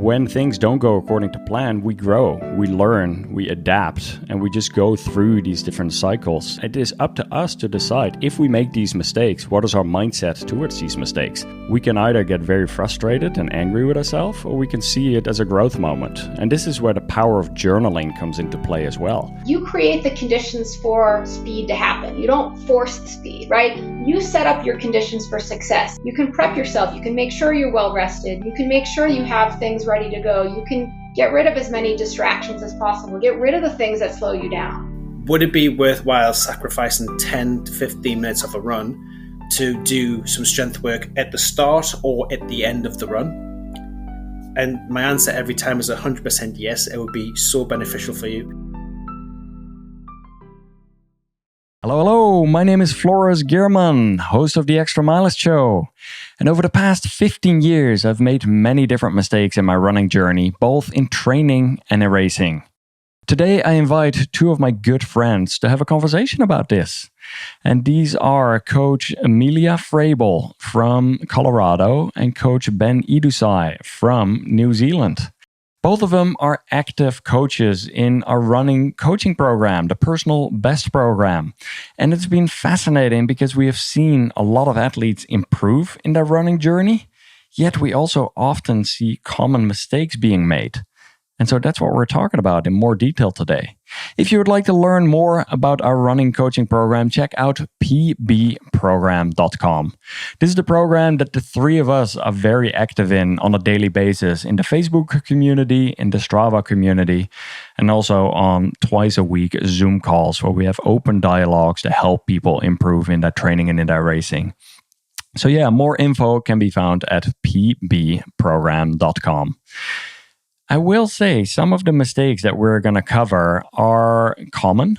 when things don't go according to plan, we grow, we learn, we adapt, and we just go through these different cycles. It is up to us to decide if we make these mistakes, what is our mindset towards these mistakes. We can either get very frustrated and angry with ourselves, or we can see it as a growth moment. And this is where the power of journaling comes into play as well. You create the conditions for speed to happen. You don't force the speed, right? You set up your conditions for success. You can prep yourself. You can make sure you're well rested. You can make sure you have things ready to go. You can get rid of as many distractions as possible. Get rid of the things that slow you down. Would it be worthwhile sacrificing 10 to 15 minutes of a run to do some strength work at the start or at the end of the run? And my answer every time is 100% yes. It would be so beneficial for you. Hello, my name is Floris Gierman, host of the Extra Milers Show. And over the past 15 years, I've made many different mistakes in my running journey, both in training and in racing. Today, I invite two of my good friends to have a conversation about this. And these are Coach Amelia Vrabel from Colorado and Coach Ben Edusei from New Zealand. Both of them are active coaches in our running coaching program, the Personal Best program. And it's been fascinating because we have seen a lot of athletes improve in their running journey, yet we also often see common mistakes being made. And so that's what we're talking about in more detail today. If you would like to learn more about our running coaching program, check out pbprogram.com. This is the program that the three of us are very active in on a daily basis in the Facebook community, in the Strava community, and also on twice a week Zoom calls where we have open dialogues to help people improve in their training and in their racing. So yeah, more info can be found at pbprogram.com. I will say some of the mistakes that we're going to cover are common,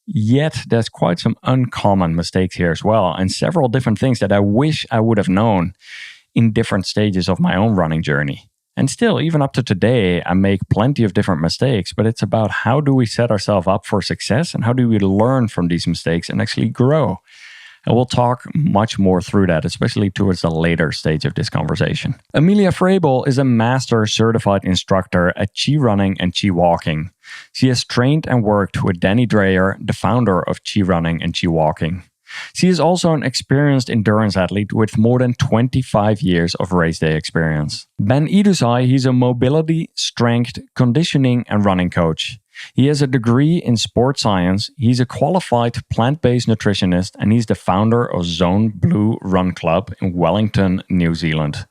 yet there's quite some uncommon mistakes here as well, and several different things that I wish I would have known in different stages of my own running journey. And still, even up to today, I make plenty of different mistakes, but it's about how do we set ourselves up for success and how do we learn from these mistakes and actually grow. And we'll talk much more through that, especially towards the later stage of this conversation. Amelia Vrabel is a master certified instructor at Chi Running and Chi Walking. She has trained and worked with Danny Dreyer, the founder of Chi Running and Chi Walking. She is also an experienced endurance athlete with more than 25 years of race day experience. Ben Edusei, he's a mobility, strength, conditioning, and running coach. He has a degree in sports science, he's a qualified plant-based nutritionist, and he's the founder of Zone Blue Run Club in Wellington, New Zealand.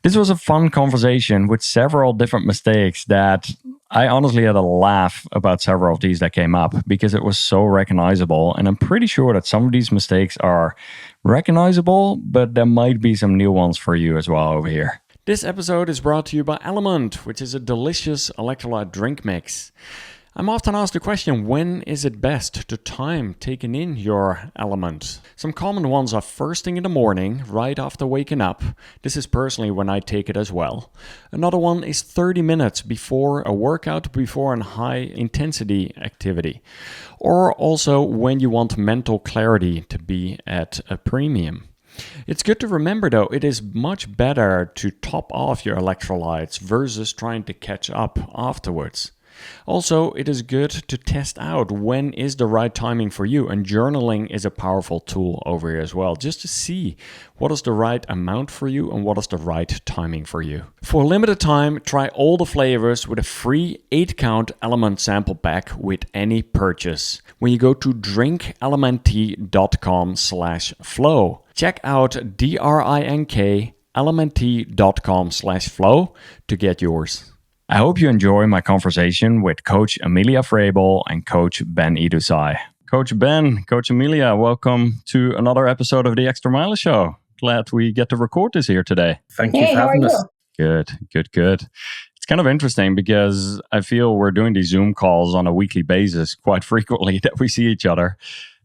This was a fun conversation with several different mistakes that I honestly had a laugh about several of these that came up because it was so recognizable, and I'm pretty sure that some of these mistakes are recognizable, but there might be some new ones for you as well over here. This episode is brought to you by LMNT, which is a delicious electrolyte drink mix. I'm often asked the question, when is it best to time taking in your LMNT? Some common ones are first thing in the morning, right after waking up. This is personally when I take it as well. Another one is 30 minutes before a workout, before a high intensity activity. Or also when you want mental clarity to be at a premium. It's good to remember though, it is much better to top off your electrolytes versus trying to catch up afterwards. Also, it is good to test out when is the right timing for you, and journaling is a powerful tool over here as well, just to see what is the right amount for you and what is the right timing for you. For a limited time, try all the flavors with a free 8-count LMNT sample pack with any purchase. When you go to drinklmnt.com/flow, check out drinklmnt.com/flow to get yours. I hope you enjoy my conversation with Coach Amelia Vrabel and Coach Ben Edusei. Coach Ben, Coach Amelia, welcome to another episode of the Extra Milers Show. Glad we get to record this here today. Thank you for having us. Good. It's kind of interesting because I feel we're doing these Zoom calls on a weekly basis quite frequently that we see each other.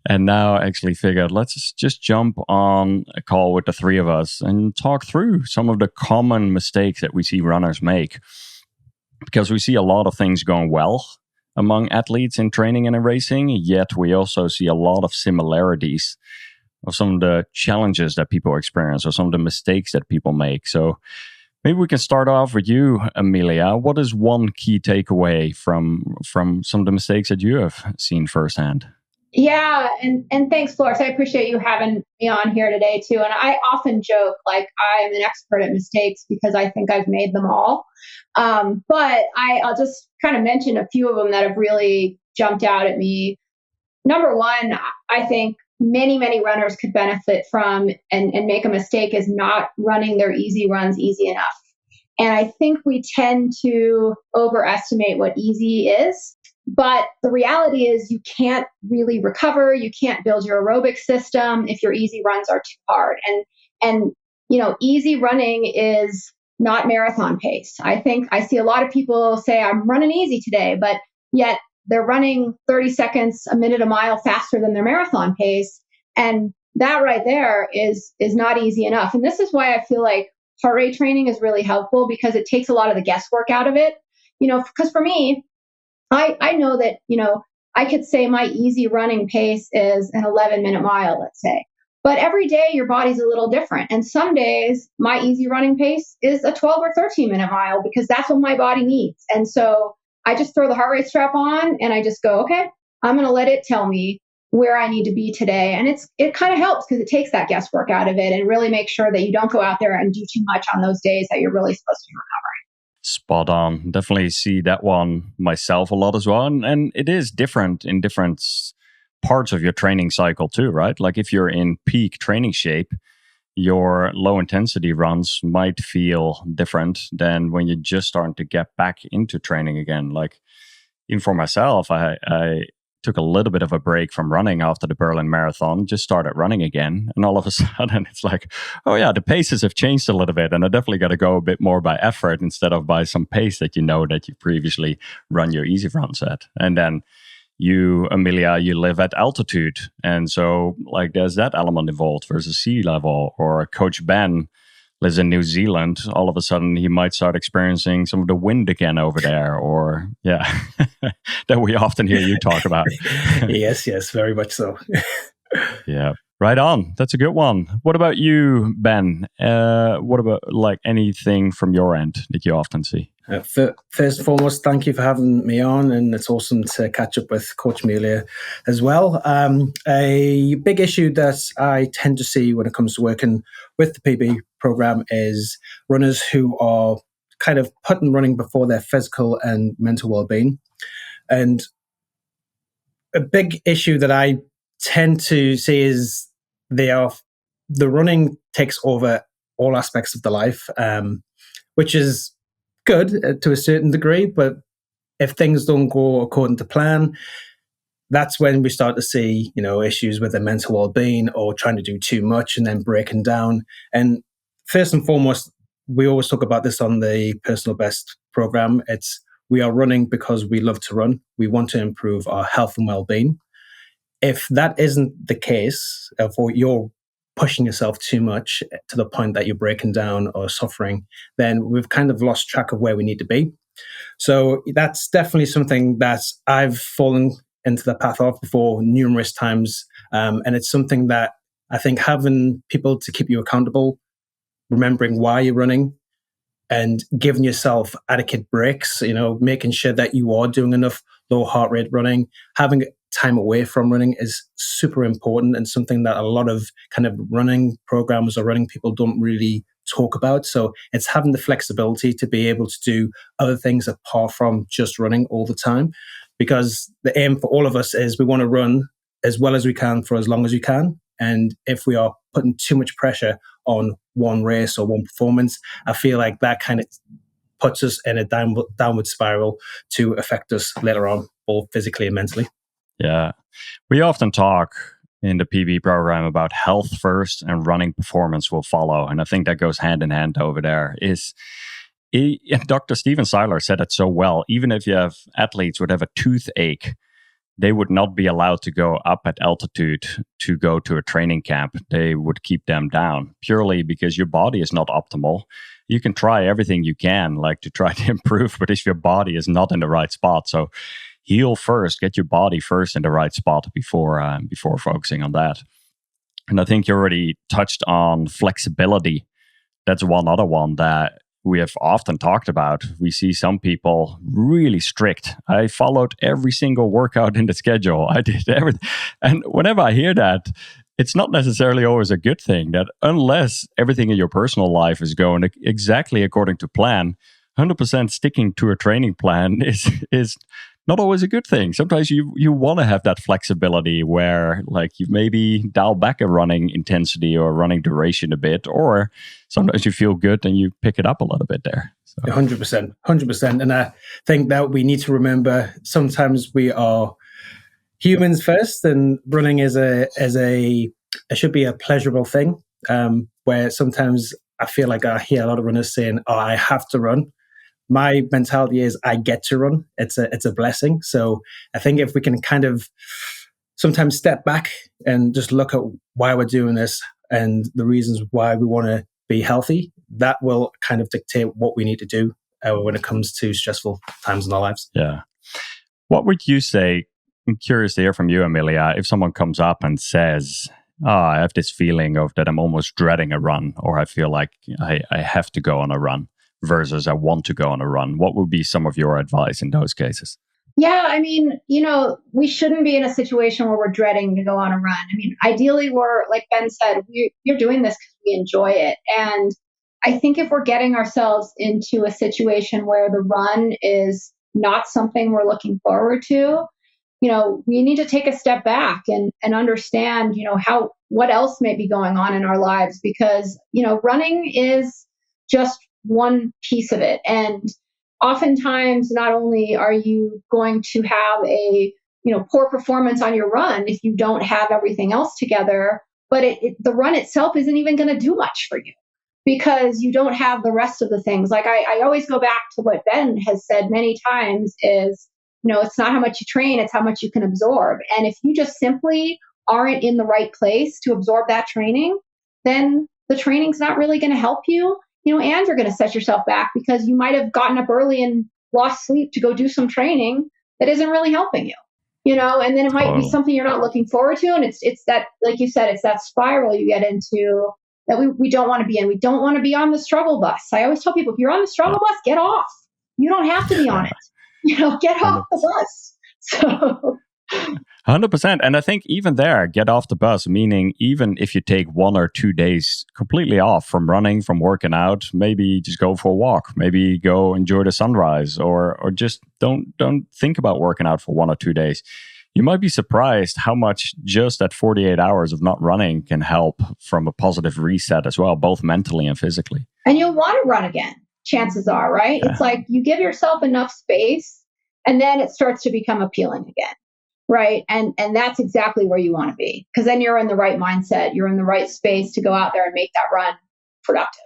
And now I actually figured let's just jump on a call with the three of us and talk through some of the common mistakes that we see runners make. Because we see a lot of things going well among athletes in training and in racing, yet we also see a lot of similarities of some of the challenges that people experience or some of the mistakes that people make. So Maybe we can start off with you, Amelia. What is one key takeaway from some of the mistakes that you have seen firsthand? Yeah, and thanks, Floris. I appreciate you having me on here today too. And I often joke like I am an expert at mistakes because I think I've made them all. But I'll just kind of mention a few of them that have really jumped out at me. Number one, I think many runners could benefit from and make a mistake is not running their easy runs easy enough. And I think we tend to overestimate what easy is. But the reality is you can't really recover. You can't build your aerobic system if your easy runs are too hard. And easy running is not marathon pace. I think I see a lot of people say I'm running easy today, but yet they're running 30 seconds, a minute, a mile faster than their marathon pace. And that right there is not easy enough. And this is why I feel like heart rate training is really helpful because it takes a lot of the guesswork out of it. Because for me, I know that, I could say my easy running pace is an 11-minute mile, let's say. But every day your body's a little different. And some days my easy running pace is a 12 or 13-minute mile because that's what my body needs. And so I just throw the heart rate strap on and I just go, okay, I'm going to let it tell me where I need to be today. And it kind of helps because it takes that guesswork out of it and really makes sure that you don't go out there and do too much on those days that you're really supposed to be recovering. Spot on. Definitely see that one myself a lot as well. And it is different in different parts of your training cycle too, right? Like if you're in peak training shape, your low intensity runs might feel different than when you're just starting to get back into training again. Like even for myself, I took a little bit of a break from running after the Berlin Marathon, just started running again. And all of a sudden it's like, oh yeah, the paces have changed a little bit. And I definitely got to go a bit more by effort instead of by some pace that that you previously run your easy runs at. And then you, Amelia, you live at altitude. And so like there's that element involved versus sea level. Or Coach Ben lives in New Zealand. All of a sudden he might start experiencing some of the wind again over there. Or that we often hear you talk about. Yes, very much so. Yeah. Right on. That's a good one. What about you, Ben? What about like anything from your end that you often see? First and foremost, thank you for having me on, and it's awesome to catch up with Coach Amelia as well. A big issue that I tend to see when it comes to working with the PB program is runners who are kind of putting running before their physical and mental well-being. And a big issue that I tend to see is the running takes over all aspects of the life, which is good to a certain degree. But if things don't go according to plan, that's when we start to see, issues with their mental well-being or trying to do too much and then breaking down. And first and foremost, we always talk about this on the Personal Best program. We are running because we love to run. We want to improve our health and well-being. If that isn't the case, if you're pushing yourself too much to the point that you're breaking down or suffering, then we've kind of lost track of where we need to be. So that's definitely something that I've fallen into the path of before numerous times. And it's something that I think having people to keep you accountable, remembering why you're running, and giving yourself adequate breaks, making sure that you are doing enough low heart rate running, having time away from running is super important and something that a lot of kind of running programs or running people don't really talk about. So it's having the flexibility to be able to do other things apart from just running all the time, because the aim for all of us is we want to run as well as we can for as long as we can. And if we are putting too much pressure on one race or one performance, I feel like that kind of puts us in a downward spiral to affect us later on, both physically and mentally. Yeah. We often talk in the PB program about health first and running performance will follow. And I think that goes hand in hand over there. Dr. Steven Seiler said it so well. Even if you have athletes would have a toothache, they would not be allowed to go up at altitude to go to a training camp. They would keep them down purely because your body is not optimal. You can try everything you can, like to try to improve, but if your body is not in the right spot, so heal first, get your body first in the right spot before focusing on that. And I think you already touched on flexibility. That's one other one that we have often talked about. We see some people really strict. I followed every single workout in the schedule. I did everything. And whenever I hear that, it's not necessarily always a good thing, that unless everything in your personal life is going exactly according to plan, 100% sticking to a training plan is not always a good thing. Sometimes you want to have that flexibility where like you maybe dial back a running intensity or running duration a bit, or sometimes you feel good and you pick it up a little bit there. So. 100%. And I think that we need to remember sometimes we are humans first, and running it should be a pleasurable thing, where sometimes I feel like I hear a lot of runners saying, "Oh, I have to run." My mentality is I get to run. It's a blessing. So I think if we can kind of sometimes step back and just look at why we're doing this and the reasons why we want to be healthy, that will kind of dictate what we need to do when it comes to stressful times in our lives. Yeah. What would you say? I'm curious to hear from you, Amelia, if someone comes up and says, I have this feeling of that I'm almost dreading a run, or I feel like I have to go on a run versus I want to go on a run. What would be some of your advice in those cases? Yeah, I mean, we shouldn't be in a situation where we're dreading to go on a run. I mean, ideally, we're, like Ben said, we're doing this because we enjoy it. And I think if we're getting ourselves into a situation where the run is not something we're looking forward to, we need to take a step back and understand, what else may be going on in our lives, because, running is just one piece of it. And oftentimes, not only are you going to have a, poor performance on your run if you don't have everything else together, but the run itself isn't even going to do much for you because you don't have the rest of the things. Like I always go back to what Ben has said many times is, it's not how much you train, it's how much you can absorb. And if you just simply aren't in the right place to absorb that training, then the training's not really going to help you, and you're going to set yourself back because you might have gotten up early and lost sleep to go do some training that isn't really helping you, and then it might be something you're not looking forward to. And it's that, like you said, it's that spiral you get into that we don't want to be in. We don't want to be on the struggle bus. I always tell people, if you're on the struggle bus, get off. You don't have to be on it. Get off the bus. So 100%. And I think even there, get off the bus, meaning even if you take 1 or 2 days completely off from running, from working out, maybe just go for a walk, maybe go enjoy the sunrise, or just don't think about working out for 1 or 2 days. You might be surprised how much just that 48 hours of not running can help from a positive reset as well, both mentally and physically. And you'll want to run again. Chances are, right? Yeah. It's like you give yourself enough space and then it starts to become appealing again, right? And that's exactly where you want to be, because then you're in the right mindset. You're in the right space to go out there and make that run productive.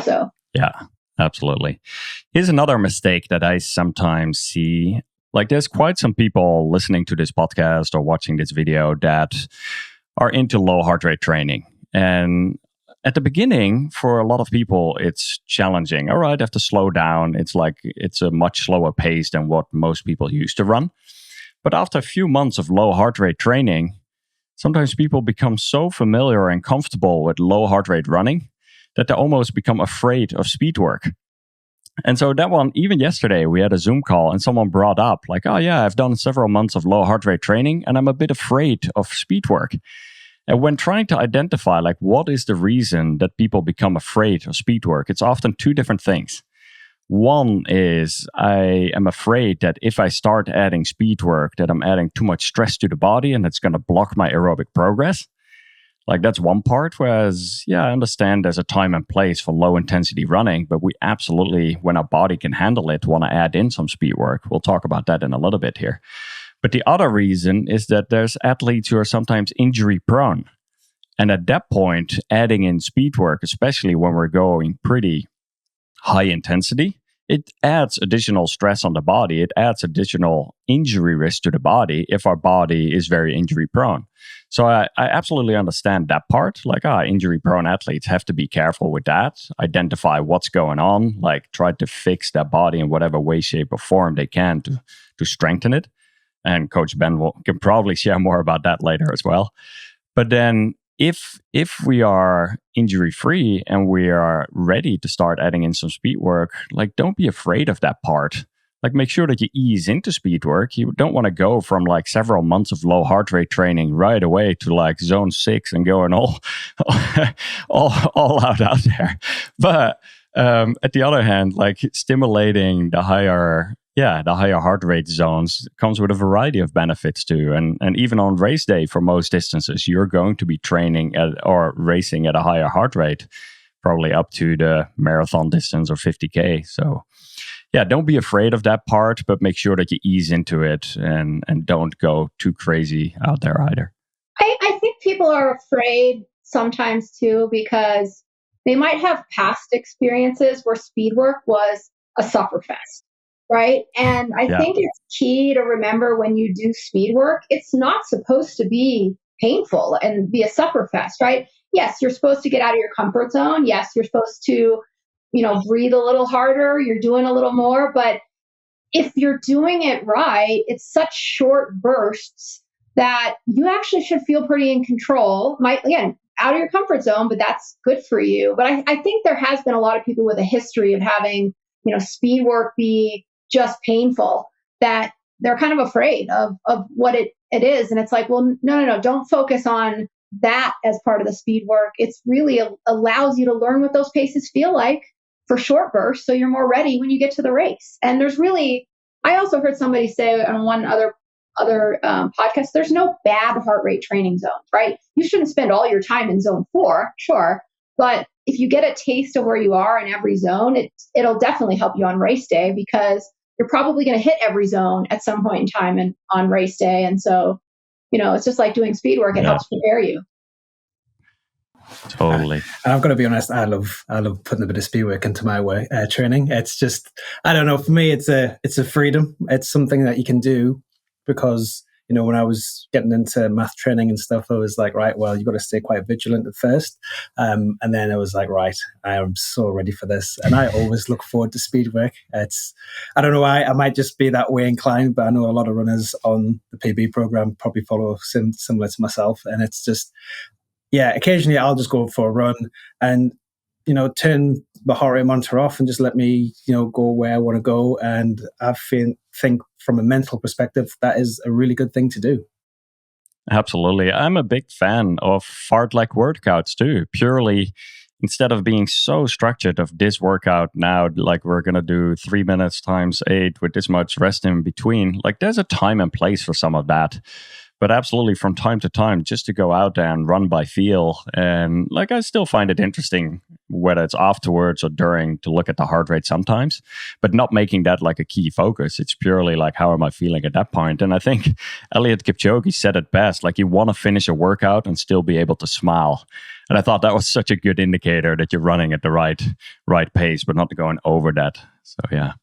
So, yeah, absolutely. Here's another mistake that I sometimes see. Like there's quite some people listening to this podcast or watching this video that are into low heart rate training. And at the beginning, for a lot of people, it's challenging. All right, I have to slow down. It's a much slower pace than what most people used to run. But after a few months of low heart rate training, sometimes people become so familiar and comfortable with low heart rate running that they almost become afraid of speed work. And so that one, even yesterday, we had a Zoom call and someone brought up like, oh yeah, I've done several months of low heart rate training and I'm a bit afraid of speed work. And when trying to identify like what is the reason that people become afraid of speed work, it's often two different things. One is I am afraid that if I start adding speed work, that I'm adding too much stress to the body and it's going to block my aerobic progress. Like that's one part. Whereas, yeah, I understand there's a time and place for low intensity running, but we absolutely, when our body can handle it, want to add in some speed work. We'll talk about that in a little bit here. But the other reason is that there's athletes who are sometimes injury prone. And at that point, adding in speed work, especially when we're going pretty high intensity, it adds additional stress on the body. It adds additional injury risk to the body if our body is very injury prone. So I absolutely understand that part. Like, injury prone athletes have to be careful with that. Identify what's going on, like try to fix that body in whatever way, shape, or form they can to strengthen it. And Coach Ben can probably share more about that later as well. But then if we are injury free and we are ready to start adding in some speed work, like don't be afraid of that part. Like make sure that you ease into speed work. You don't want to go from like several months of low heart rate training right away to like zone 6 and going all out there. But at the other hand, like stimulating the higher heart rate zones comes with a variety of benefits too. And even on race day for most distances, you're going to be training or racing at a higher heart rate, probably up to the marathon distance or 50K. So yeah, don't be afraid of that part, but make sure that you ease into it and don't go too crazy out there either. I think people are afraid sometimes too, because they might have past experiences where speed work was a sufferfest, right? And I think it's key to remember when you do speed work, it's not supposed to be painful and be a sufferfest, right? Yes, you're supposed to get out of your comfort zone. Yes, you're supposed to, breathe a little harder. You're doing a little more. But if you're doing it right, it's such short bursts that you actually should feel pretty in control. Again, out of your comfort zone, but that's good for you. But I think there has been a lot of people with a history of having, speed work be just painful, that they're kind of afraid of what it is. And it's like, well, no, don't focus on that as part of the speed work. It's really allows you to learn what those paces feel like for short bursts, so you're more ready when you get to the race. And there's really, I also heard somebody say on one other podcast, there's no bad heart rate training zones, right? You shouldn't spend all your time in zone 4, sure, but if you get a taste of where you are in every zone, it'll definitely help you on race day, because you're probably going to hit every zone at some point in time on race day. And so, it's just like doing speed work. It helps prepare you. Totally. And I've got to be honest, I love putting a bit of speed work into my training. It's just, I don't know, for me, it's a freedom. It's something that you can do because, when I was getting into math training and stuff, I was like, right, well, you've got to stay quite vigilant at first. And then I was like, right, I am so ready for this. And I always look forward to speed work. I don't know why, I might just be that way inclined, but I know a lot of runners on the PB program probably follow similar to myself. And it's just, yeah, occasionally I'll just go for a run and, turn the heart rate monitor off and just let me, go where I want to go. And I think from a mental perspective, that is a really good thing to do. Absolutely. I'm a big fan of fart-like workouts too, purely instead of being so structured of this workout now, like we're going to do 3 minutes times 8 with this much rest in between. Like there's a time and place for some of that. But absolutely, from time to time, just to go out there and run by feel. And like, I still find it interesting, whether it's afterwards or during, to look at the heart rate sometimes, but not making that like a key focus. It's purely like, how am I feeling at that point? And I think Eliud Kipchoge said it best, like you want to finish a workout and still be able to smile. And I thought that was such a good indicator that you're running at the right pace, but not going over that. So, yeah.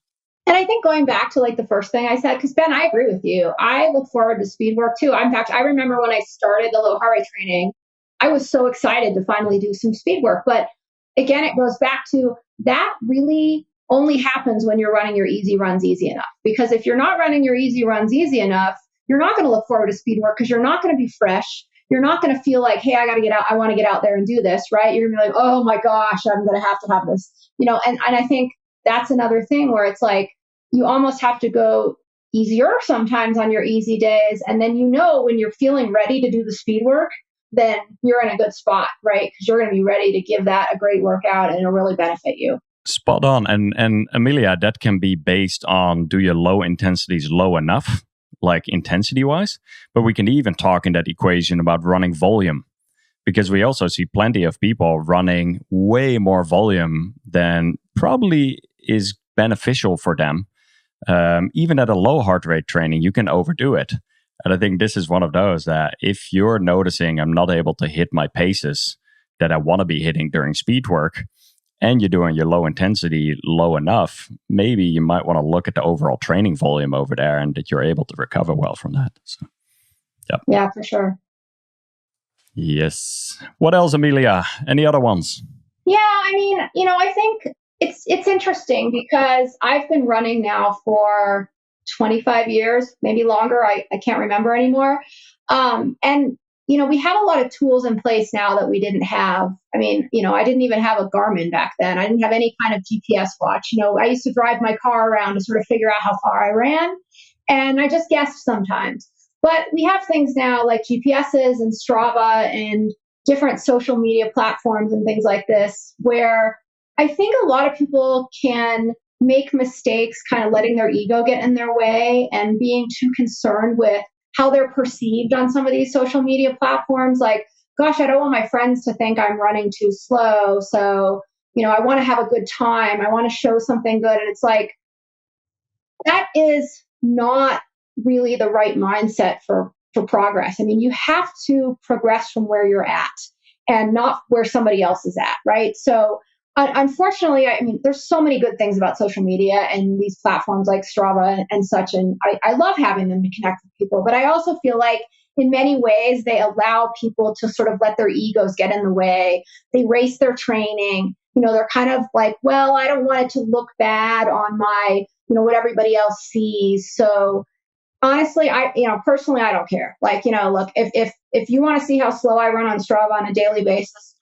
And I think going back to like the first thing I said, because Ben, I agree with you. I look forward to speed work too. In fact, I remember when I started the low heart rate training, I was so excited to finally do some speed work. But again, it goes back to that really only happens when you're running your easy runs easy enough. Because if you're not running your easy runs easy enough, you're not going to look forward to speed work because you're not going to be fresh. You're not going to feel like, hey, I got to get out. I want to get out there and do this, right? You're going to be like, oh my gosh, I'm going to have this, and I think that's another thing where it's like, you almost have to go easier sometimes on your easy days. And then, when you're feeling ready to do the speed work, then you're in a good spot, right? Because you're going to be ready to give that a great workout and it'll really benefit you. Spot on. And Amelia, that can be based on, do your low intensities low enough, like intensity wise? But we can even talk in that equation about running volume, because we also see plenty of people running way more volume than probably is beneficial for them. Even at a low heart rate training, you can overdo it. And I think this is one of those that if you're noticing I'm not able to hit my paces that I want to be hitting during speed work, and you're doing your low intensity low enough, maybe you might want to look at the overall training volume over there and that you're able to recover well from that. So, yeah, for sure. Yes. What else, Amelia? Any other ones? Yeah, I mean, I think it's interesting because I've been running now for 25 years, maybe longer. I can't remember anymore. And we have a lot of tools in place now that we didn't have. I mean, I didn't even have a Garmin back then. I didn't have any kind of GPS watch. I used to drive my car around to sort of figure out how far I ran, and I just guessed sometimes. But we have things now like GPSs and Strava and different social media platforms and things like this, where I think a lot of people can make mistakes kind of letting their ego get in their way and being too concerned with how they're perceived on some of these social media platforms. Like, gosh, I don't want my friends to think I'm running too slow. So, I want to have a good time. I want to show something good. And it's like, that is not really the right mindset for progress. I mean, you have to progress from where you're at and not where somebody else is at, right? So, unfortunately, I mean, there's so many good things about social media and these platforms like Strava and such, and I love having them to connect with people. But I also feel like in many ways, they allow people to sort of let their egos get in the way. They race their training. They're kind of like, well, I don't want it to look bad on my, what everybody else sees. So honestly, personally, I don't care. Like, look, if you want to see how slow I run on Strava on a daily basis,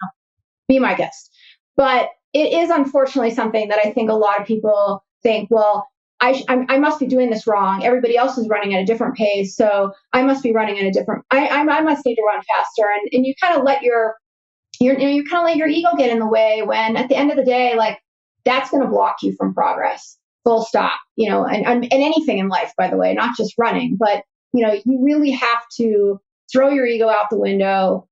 be my guest. But it is unfortunately something that I think a lot of people think, well, I must be doing this wrong. Everybody else is running at a different pace, so I must be running at a different. I must need to run faster, and you kind of let your ego get in the way. When at the end of the day, like, that's going to block you from progress. Full stop. And anything in life, by the way, not just running, but you really have to throw your ego out the window,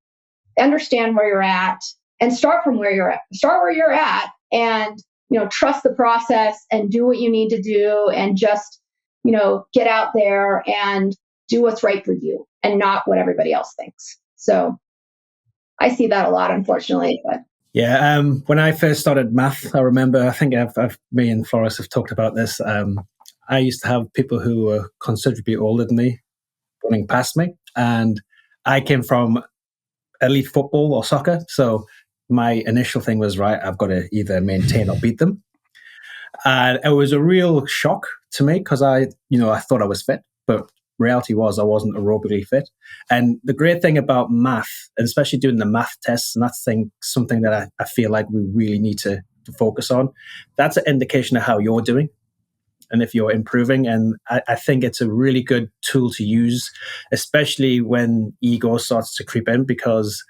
understand where you're at, and start from where you're at. Start where you're at, and trust the process and do what you need to do, and just get out there and do what's right for you and not what everybody else thinks. So I see that a lot, unfortunately. But yeah, when I first started math, I remember, I think me and Floris have talked about this. I used to have people who were considerably older than me running past me, and I came from elite football or soccer, so my initial thing was, right, I've got to either maintain or beat them. And it was a real shock to me because I thought I was fit, but reality was I wasn't aerobically fit. And the great thing about math, and especially doing the math tests, and that's something that I feel like we really need to focus on. That's an indication of how you're doing and if you're improving. And I think it's a really good tool to use, especially when ego starts to creep in, because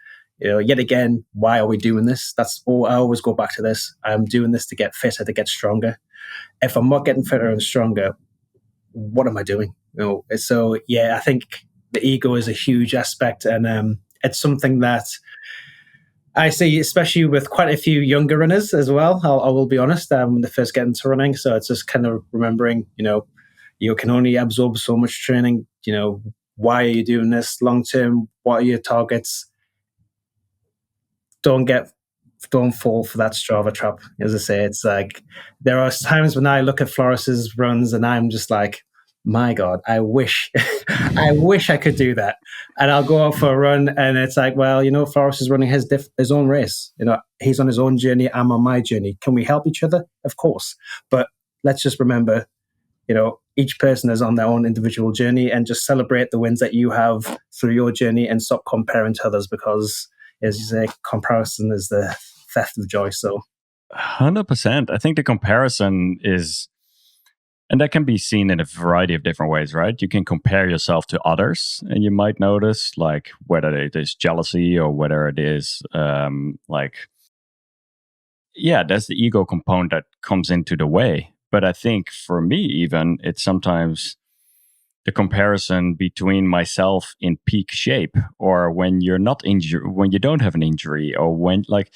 yet again, why are we doing this? I always go back to this. I'm doing this to get fitter, to get stronger. If I'm not getting fitter and stronger, what am I doing? So yeah, I think the ego is a huge aspect, and it's something that I see, especially with quite a few younger runners as well. I will be honest, when they first get into running. So it's just kind of remembering, you can only absorb so much training. Why are you doing this long term? What are your targets? Don't fall for that Strava trap. As I say, it's like there are times when I look at Floris's runs and I'm just like, my God, I wish I could do that. And I'll go out for a run and it's like, well, Floris is running his own race. He's on his own journey. I'm on my journey. Can we help each other? Of course. But let's just remember, each person is on their own individual journey, and just celebrate the wins that you have through your journey and stop comparing to others, because as you say, comparison is the theft of joy. So 100%. I think the comparison is, and that can be seen in a variety of different ways, right? You can compare yourself to others, and you might notice, like, whether it is jealousy or whether it is there's the ego component that comes into the way. But I think for me, even, it's sometimes the comparison between myself in peak shape, or when you're not injured, when you don't have an injury, or when, like,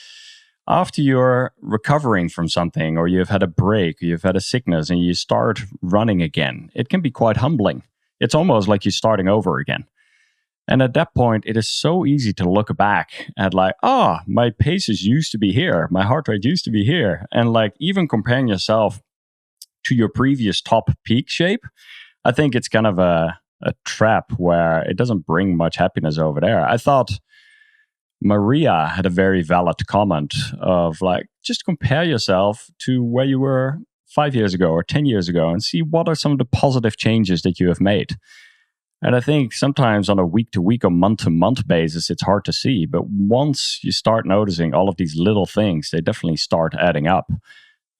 after you're recovering from something, or you've had a break, or you've had a sickness, and you start running again, it can be quite humbling. It's almost like you're starting over again. And at that point, it is so easy to look back at, like, my paces used to be here, my heart rate used to be here. And, like, even comparing yourself to your previous top peak shape, I think it's kind of a trap where it doesn't bring much happiness over there. I thought Maria had a very valid comment of, like, just compare yourself to where you were 5 years ago or 10 years ago and see what are some of the positive changes that you have made. And I think sometimes on a week-to-week or month-to-month basis, it's hard to see. But once you start noticing all of these little things, they definitely start adding up.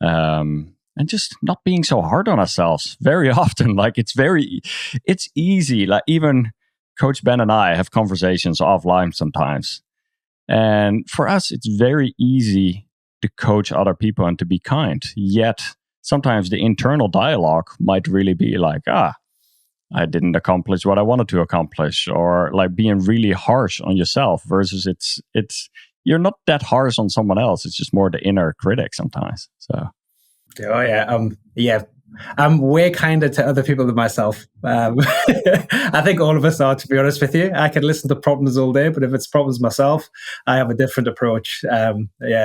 And just not being so hard on ourselves very often. Like it's easy. Like even Coach Ben and I have conversations offline sometimes. And for us, it's very easy to coach other people and to be kind. Yet sometimes the internal dialogue might really be like, I didn't accomplish what I wanted to accomplish, or like being really harsh on yourself versus it's you're not that harsh on someone else. It's just more the inner critic sometimes. So, I'm way kinder to other people than myself. I think all of us are, to be honest with you. I can listen to problems all day, but if it's problems myself, I have a different approach.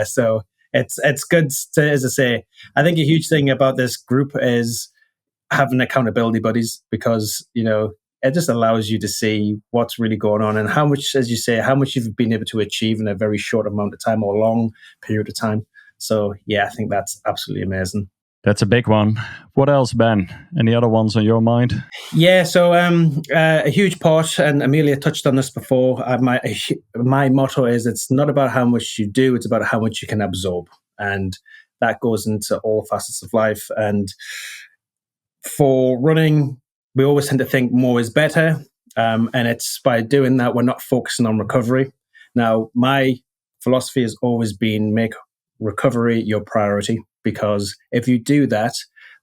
So it's good to, as I say, I think a huge thing about this group is having accountability buddies, because, it just allows you to see what's really going on and how much, as you say, how much you've been able to achieve in a very short amount of time or a long period of time. So, I think that's absolutely amazing. That's a big one. What else, Ben? Any other ones on your mind? Yeah, so a huge part, and Amelia touched on this before, my motto is it's not about how much you do, it's about how much you can absorb. And that goes into all facets of life. And for running, we always tend to think more is better. And it's by doing that, we're not focusing on recovery. Now, my philosophy has always been make recovery your priority, because if you do that,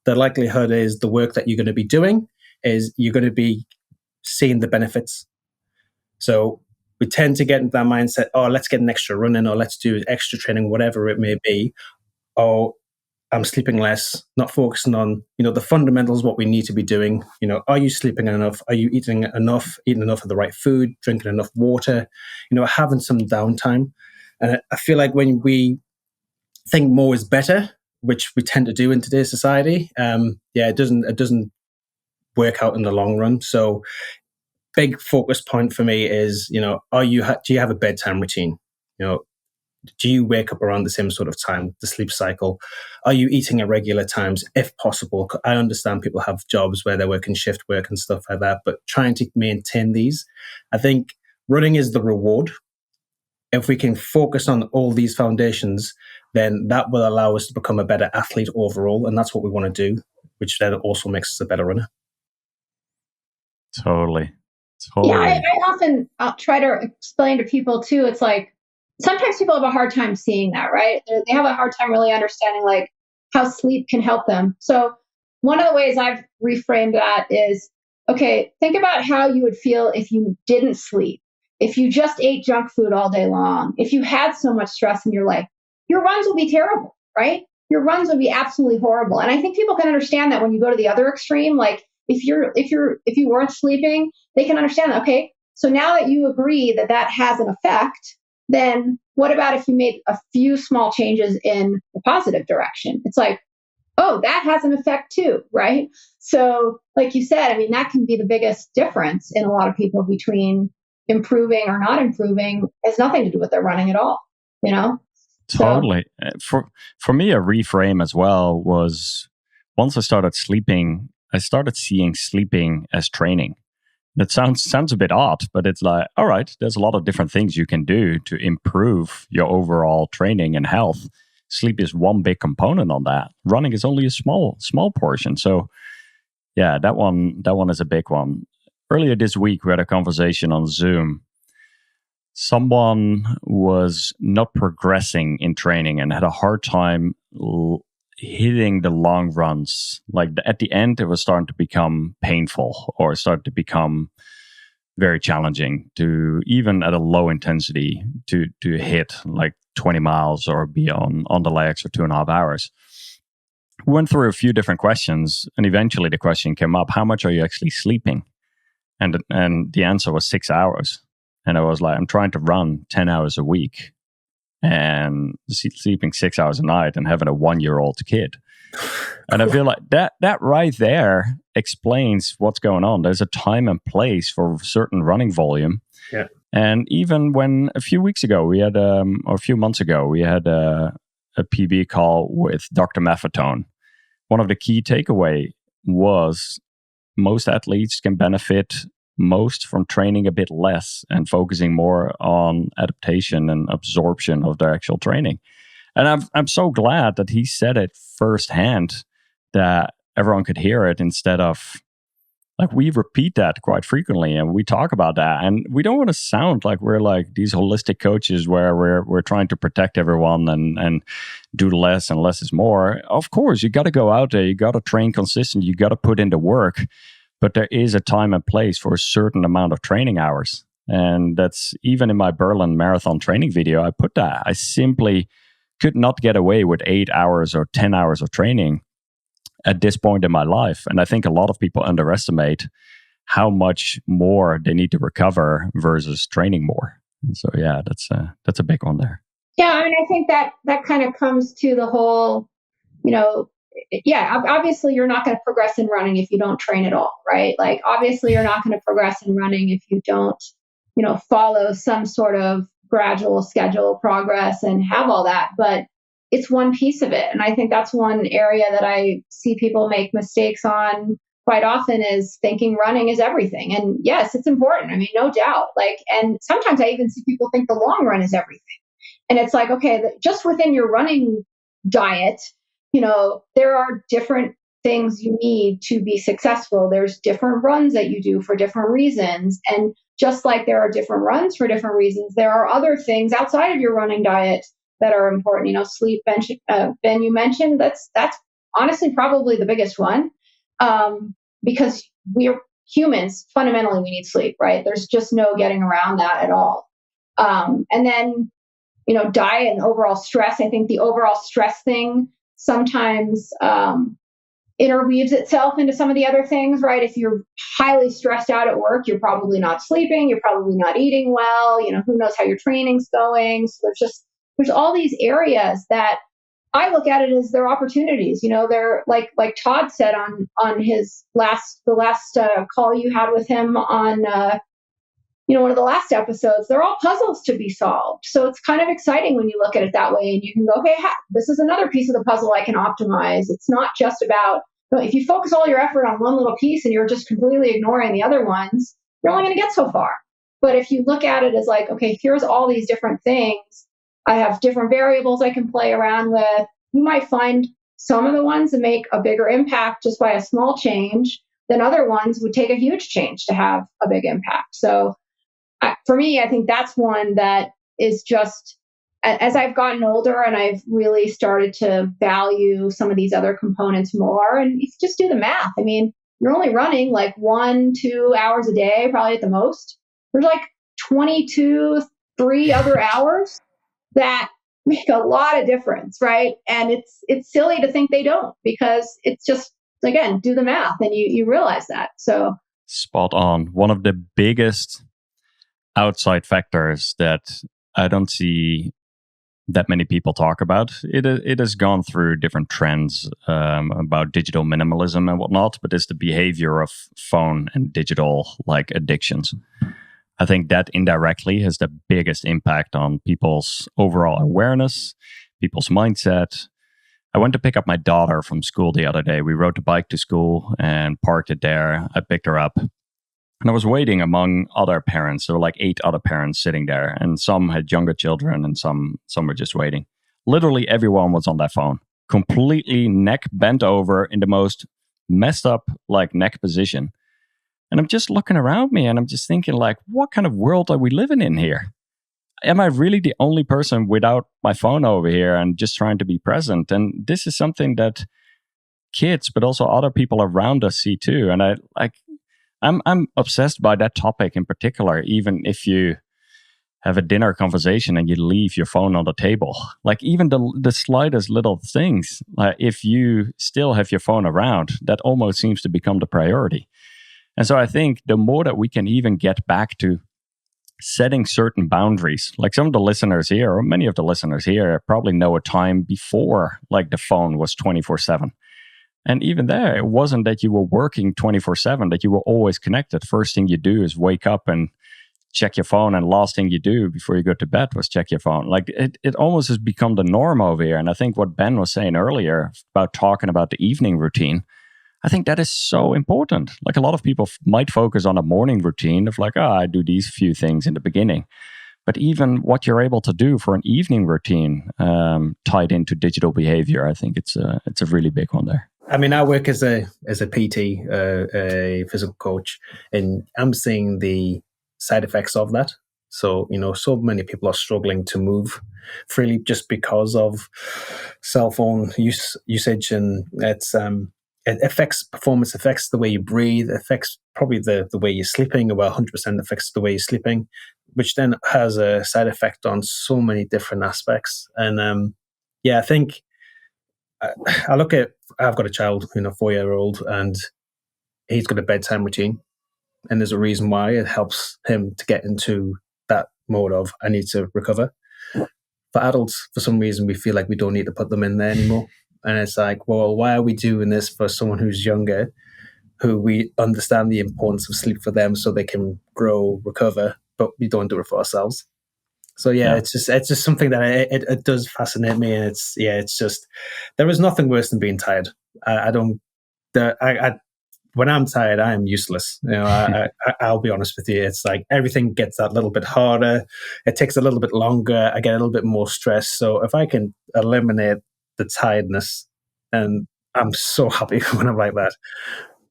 the likelihood is the work that you're going to be doing is you're going to be seeing the benefits. So we tend to get into that mindset, let's get an extra run in, or let's do extra training, whatever it may be. Or I'm sleeping less, not focusing on, the fundamentals, what we need to be doing. Are you sleeping enough? Are you eating enough of the right food, drinking enough water, having some downtime? And I feel like when we think more is better, which we tend to do in today's society, it doesn't work out in the long run. So big focus point for me is, do you have a bedtime routine? Do you wake up around the same sort of time, the sleep cycle? Are you eating at regular times, if possible? I understand people have jobs where they're working shift work and stuff like that, but trying to maintain these, I think running is the reward. If we can focus on all these foundations, then that will allow us to become a better athlete overall. And that's what we want to do, which then also makes us a better runner. Totally. Yeah, I often try to explain to people too. It's like, sometimes people have a hard time seeing that, right? They have a hard time really understanding like how sleep can help them. So one of the ways I've reframed that is, okay, think about how you would feel if you didn't sleep, if you just ate junk food all day long, if you had so much stress in your life. Your runs will be terrible, right? Your runs will be absolutely horrible. And I think people can understand that when you go to the other extreme, like if you weren't sleeping, they can understand that. Okay, so now that you agree that that has an effect, then what about if you made a few small changes in the positive direction? It's like, that has an effect too, right? So like you said, I mean, that can be the biggest difference in a lot of people between improving or not improving. It has nothing to do with their running at all, Totally. For me, a reframe as well was once I started sleeping, I started seeing sleeping as training. That sounds a bit odd, but it's like, all right, there's a lot of different things you can do to improve your overall training and health. Sleep is one big component on that. Running is only a small portion. So yeah, that one is a big one. Earlier this week, we had a conversation on Zoom. Someone was not progressing in training and had a hard time hitting the long runs. Like at the end, it was starting to become painful or started to become very challenging to, even at a low intensity, to hit like 20 miles or be on the legs for 2.5 hours. We went through a few different questions, and eventually the question came up, how much are you actually sleeping? And the answer was 6 hours. And I was like, I'm trying to run 10 hours a week and sleeping 6 hours a night and having a 1-year-old kid. And I feel like that right there explains what's going on. There's a time and place for certain running volume. Yeah. And even when a few months ago, we had a PB call with Dr. Maffetone. One of the key takeaway was most athletes can benefit most from training a bit less and focusing more on adaptation and absorption of their actual training. And I'm so glad that he said it firsthand, that everyone could hear it, instead of, like, we repeat that quite frequently and we talk about that, and we don't want to sound like we're like these holistic coaches where we're trying to protect everyone and do less and less is more. Of course, you got to go out there, you got to train consistent, you got to put in the work, but there is a time and place for a certain amount of training hours. And that's even in my Berlin Marathon training video, I put that. I simply could not get away with 8 hours or 10 hours of training at this point in my life. And I think a lot of people underestimate how much more they need to recover versus training more. And so, yeah, that's a big one there. Yeah, I mean, I think that kind of comes to the whole, obviously you're not going to progress in running if you don't train at all, right? Like, obviously you're not going to progress in running if you don't, follow some sort of gradual schedule progress and have all that. But it's one piece of it. And I think that's one area that I see people make mistakes on quite often, is thinking running is everything. And yes, it's important. I mean, no doubt. And sometimes I even see people think the long run is everything. And it's like, okay, just within your running diet, there are different things you need to be successful. There's different runs that you do for different reasons. And just like there are different runs for different reasons, there are other things outside of your running diet that are important. Sleep, Ben, you mentioned, that's honestly probably the biggest one, because we're humans, fundamentally we need sleep, right? There's just no getting around that at all. And then, diet and overall stress. I think the overall stress thing sometimes interweaves itself into some of the other things, right? If you're highly stressed out at work, you're probably not sleeping, you're probably not eating well, who knows how your training's going. So there's all these areas that I look at it as their opportunities. They're like Todd said on the last call you had with him on one of the last episodes. They're all puzzles to be solved. So it's kind of exciting when you look at it that way, and you can go, okay, this is another piece of the puzzle I can optimize. It's not just about, if you focus all your effort on one little piece and you're just completely ignoring the other ones, you're only going to get so far. But if you look at it as like, okay, here's all these different things, I have different variables I can play around with. You might find some of the ones that make a bigger impact just by a small change than other ones would take a huge change to have a big impact. So for me, I think that's one that is just, as I've gotten older and I've really started to value some of these other components more, and if you just do the math, I mean, you're only running like 1-2 hours a day, probably at the most. There's like 3 other hours that make a lot of difference, right? And it's silly to think they don't, because it's just, again, do the math and you realize that. So spot on. One of the biggest outside factors that I don't see that many people talk about. It has gone through different trends about digital minimalism and whatnot, but it's the behavior of phone and digital like addictions. I think that indirectly has the biggest impact on people's overall awareness, people's mindset. I went to pick up my daughter from school the other day. We rode the bike to school and parked it there. I picked her up. And I was waiting among other parents. There were like 8 other parents sitting there, and some had younger children and some were just waiting. Literally everyone was on their phone, completely neck bent over in the most messed up like neck position. And I'm just looking around me and I'm just thinking, like, what kind of world are we living in here? Am I really the only person without my phone over here and just trying to be present? And this is something that kids, but also other people around us see too. And I'm obsessed by that topic in particular, even if you have a dinner conversation and you leave your phone on the table. Like even the slightest little things, if you still have your phone around, that almost seems to become the priority. And so I think the more that we can even get back to setting certain boundaries, like some of the listeners here, or many of the listeners here, probably know a time before like the phone was 24/7. And even there, it wasn't that you were working 24/7, that you were always connected. First thing you do is wake up and check your phone, and last thing you do before you go to bed was check your phone. Like it almost has become the norm over here. And I think what Ben was saying earlier about talking about the evening routine, I think that is so important. Like a lot of people might focus on a morning routine of like, I do these few things in the beginning. But even what you're able to do for an evening routine tied into digital behavior, I think it's a really big one there. I mean, I work as a PT, a physical coach, and I'm seeing the side effects of that. So, so many people are struggling to move freely just because of cell phone usage, and it affects performance, affects the way you breathe, affects probably the way you're sleeping. About 100% affects the way you're sleeping, which then has a side effect on so many different aspects. And I think I've got a child, 4-year-old, and he's got a bedtime routine. And there's a reason why. It helps him to get into that mode of, I need to recover. For adults, for some reason, we feel like we don't need to put them in there anymore. And it's like, well, why are we doing this for someone who's younger, who we understand the importance of sleep for them so they can grow, recover, but we don't do it for ourselves? So it's just something that it does fascinate me, and it's just, there is nothing worse than being tired. When I'm tired, I am useless. I'll be honest with you. It's like everything gets that little bit harder. It takes a little bit longer. I get a little bit more stress. So if I can eliminate the tiredness, and I'm so happy when I'm like that.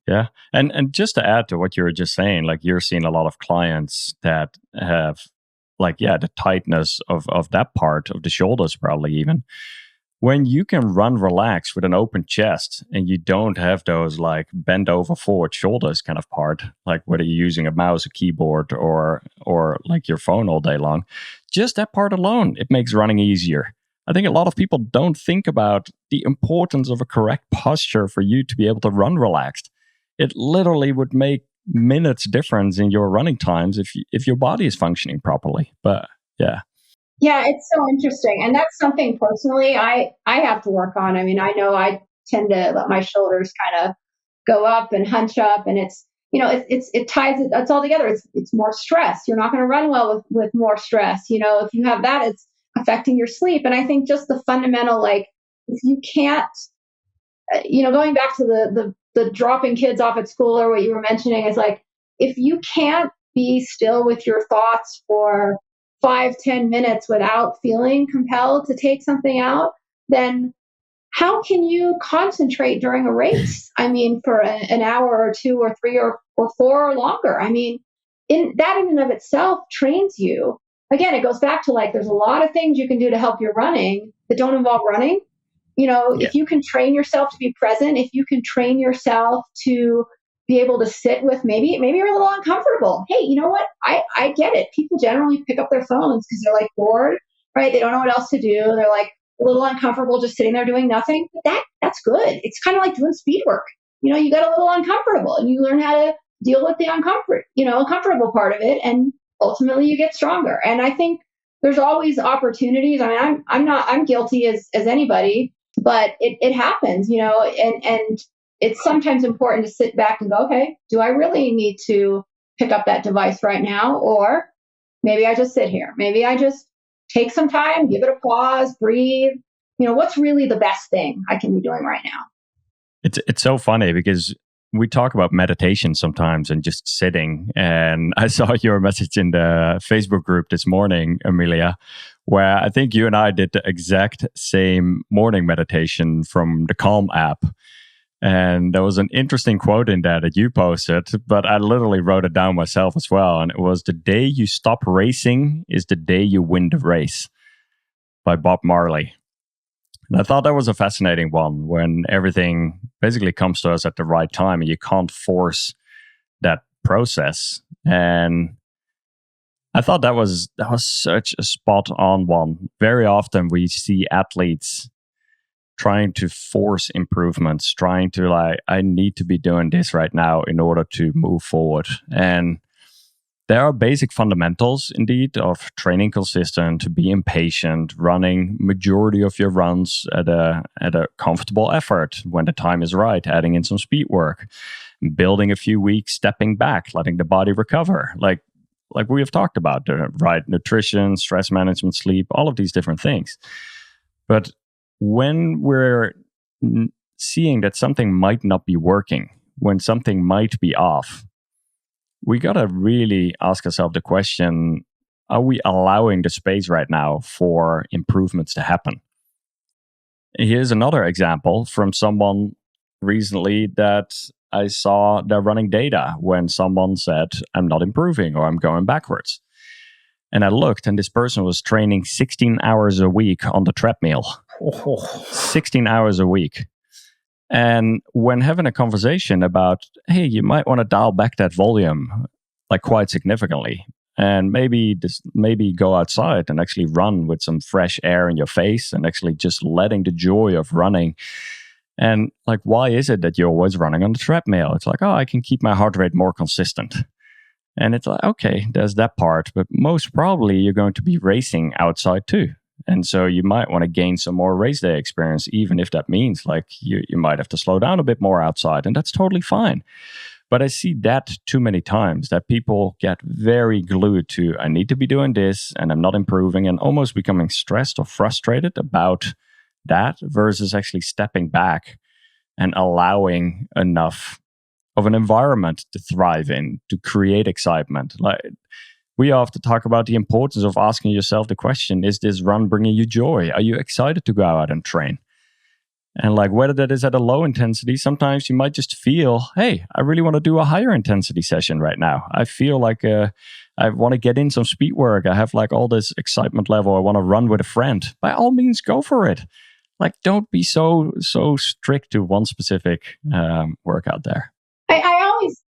Yeah. And just to add to what you were just saying, like you're seeing a lot of clients that have the tightness of that part of the shoulders, probably even. When you can run relaxed with an open chest and you don't have those like bent over forward shoulders kind of part, like whether you're using a mouse, a keyboard, or like your phone all day long, just that part alone, it makes running easier. I think a lot of people don't think about the importance of a correct posture for you to be able to run relaxed. It literally would make minutes difference in your running times if your body is functioning properly. But yeah. Yeah, it's so interesting. And that's something personally I have to work on. I mean, I know I tend to let my shoulders kind of go up and hunch up, and it's ties it's all together. It's more stress. You're not going to run well with more stress. If you have that, it's affecting your sleep. And I think just the fundamental, like, if you can't, going back to the dropping kids off at school or what you were mentioning, is like, if you can't be still with your thoughts for 5-10 minutes without feeling compelled to take something out, then how can you concentrate during a race? I mean, for an hour or 2 or 3 or 4 or longer. I mean, in and of itself trains you. Again, it goes back to like, there's a lot of things you can do to help your running that don't involve running. If you can train yourself to be present, if you can train yourself to be able to sit with, maybe you're a little uncomfortable. Hey, you know what? I get it. People generally pick up their phones because they're like bored, right? They don't know what else to do. They're like a little uncomfortable just sitting there doing nothing. But that's good. It's kind of like doing speed work. You got a little uncomfortable and you learn how to deal with the uncomfortable part of it. And ultimately you get stronger. And I think there's always opportunities. I mean, I'm guilty as anybody, but it happens, and it's sometimes important to sit back and go, okay, do I really need to pick up that device right now? Or maybe I just sit here. Maybe I just take some time, give it a pause, breathe. What's really the best thing I can be doing right now? It's so funny because we talk about meditation sometimes and just sitting. And I saw your message in the Facebook group this morning, Amelia, where I think you and I did the exact same morning meditation from the Calm app. And there was an interesting quote in there that you posted, but I literally wrote it down myself as well. And it was, "The day you stop racing is the day you win the race," by Bob Marley. And I thought that was a fascinating one, when everything basically comes to us at the right time and you can't force that process. And I thought that was such a spot on one. Very often we see athletes trying to force improvements, trying to I need to be doing this right now in order to move forward. And there are basic fundamentals indeed of training consistent, being patient, running majority of your runs at a comfortable effort when the time is right, adding in some speed work, building a few weeks, stepping back, letting the body recover. Like we have talked about, the right nutrition, stress management, sleep, all of these different things. But when we're seeing that something might not be working, when something might be off, we got to really ask ourselves the question, are we allowing the space right now for improvements to happen? Here's another example from someone recently that I saw their running data when someone said, I'm not improving or I'm going backwards. And I looked, and this person was training 16 hours a week on the treadmill. 16 hours a week. And when having a conversation about, hey, you might want to dial back that volume like quite significantly, and maybe go outside and actually run with some fresh air in your face and actually just letting the joy of running. And like, why is it that you're always running on the treadmill? It's like, oh, I can keep my heart rate more consistent. And it's like, okay, there's that part, but most probably you're going to be racing outside too. And so you might want to gain some more race day experience, even if that means like you might have to slow down a bit more outside, and that's totally fine. But I see that too many times, that people get very glued to, I need to be doing this and I'm not improving, and almost becoming stressed or frustrated about that versus actually stepping back and allowing enough of an environment to thrive in, to create excitement. Like, we often talk about the importance of asking yourself the question, is this run bringing you joy? Are you excited to go out and train? And like, whether that is at a low intensity, sometimes you might just feel, hey, I really want to do a higher intensity session right now. I feel like I want to get in some speed work. I have like all this excitement level. I want to run with a friend. By all means, go for it. Like, don't be so strict to one specific workout there.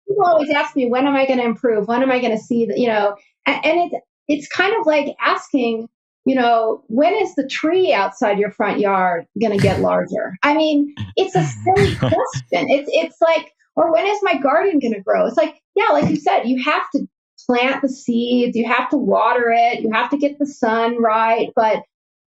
People always ask me, when am I going to improve? When am I going to see that, and it's kind of like asking, when is the tree outside your front yard going to get larger? I mean, it's a silly question. It's like, or when is my garden going to grow? It's like, yeah, like you said, you have to plant the seeds, you have to water it, you have to get the sun right, but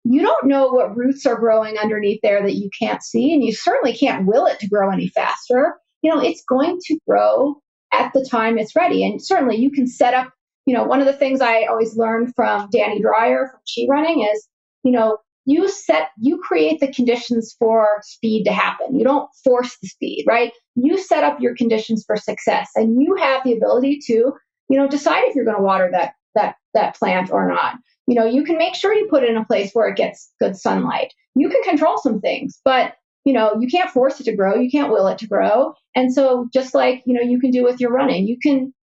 you don't know what roots are growing underneath there that you can't see, and you certainly can't will it to grow any faster. It's going to grow at the time it's ready. And certainly you can set up, one of the things I always learned from Danny Dreyer from Ski Running is, you create the conditions for speed to happen. You don't force the speed, right? You set up your conditions for success, and you have the ability to, decide if you're going to water that plant or not. You can make sure you put it in a place where it gets good sunlight. You can control some things, but you can't force it to grow. You can't will it to grow. And so just like, you can do with your running, you can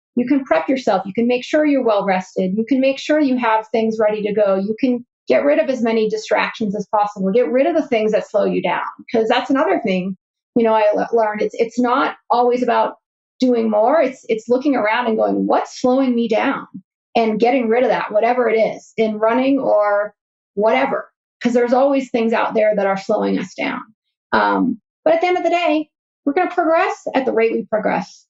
prep yourself. You can make sure you're well rested. You can make sure you have things ready to go. You can get rid of as many distractions as possible. Get rid of the things that slow you down. Because that's another thing, I learned. It's not always about doing more. It's looking around and going, what's slowing me down? And getting rid of that, whatever it is, in running or whatever. Because there's always things out there that are slowing us down. But at the end of the day, we're going to progress at the rate we progress,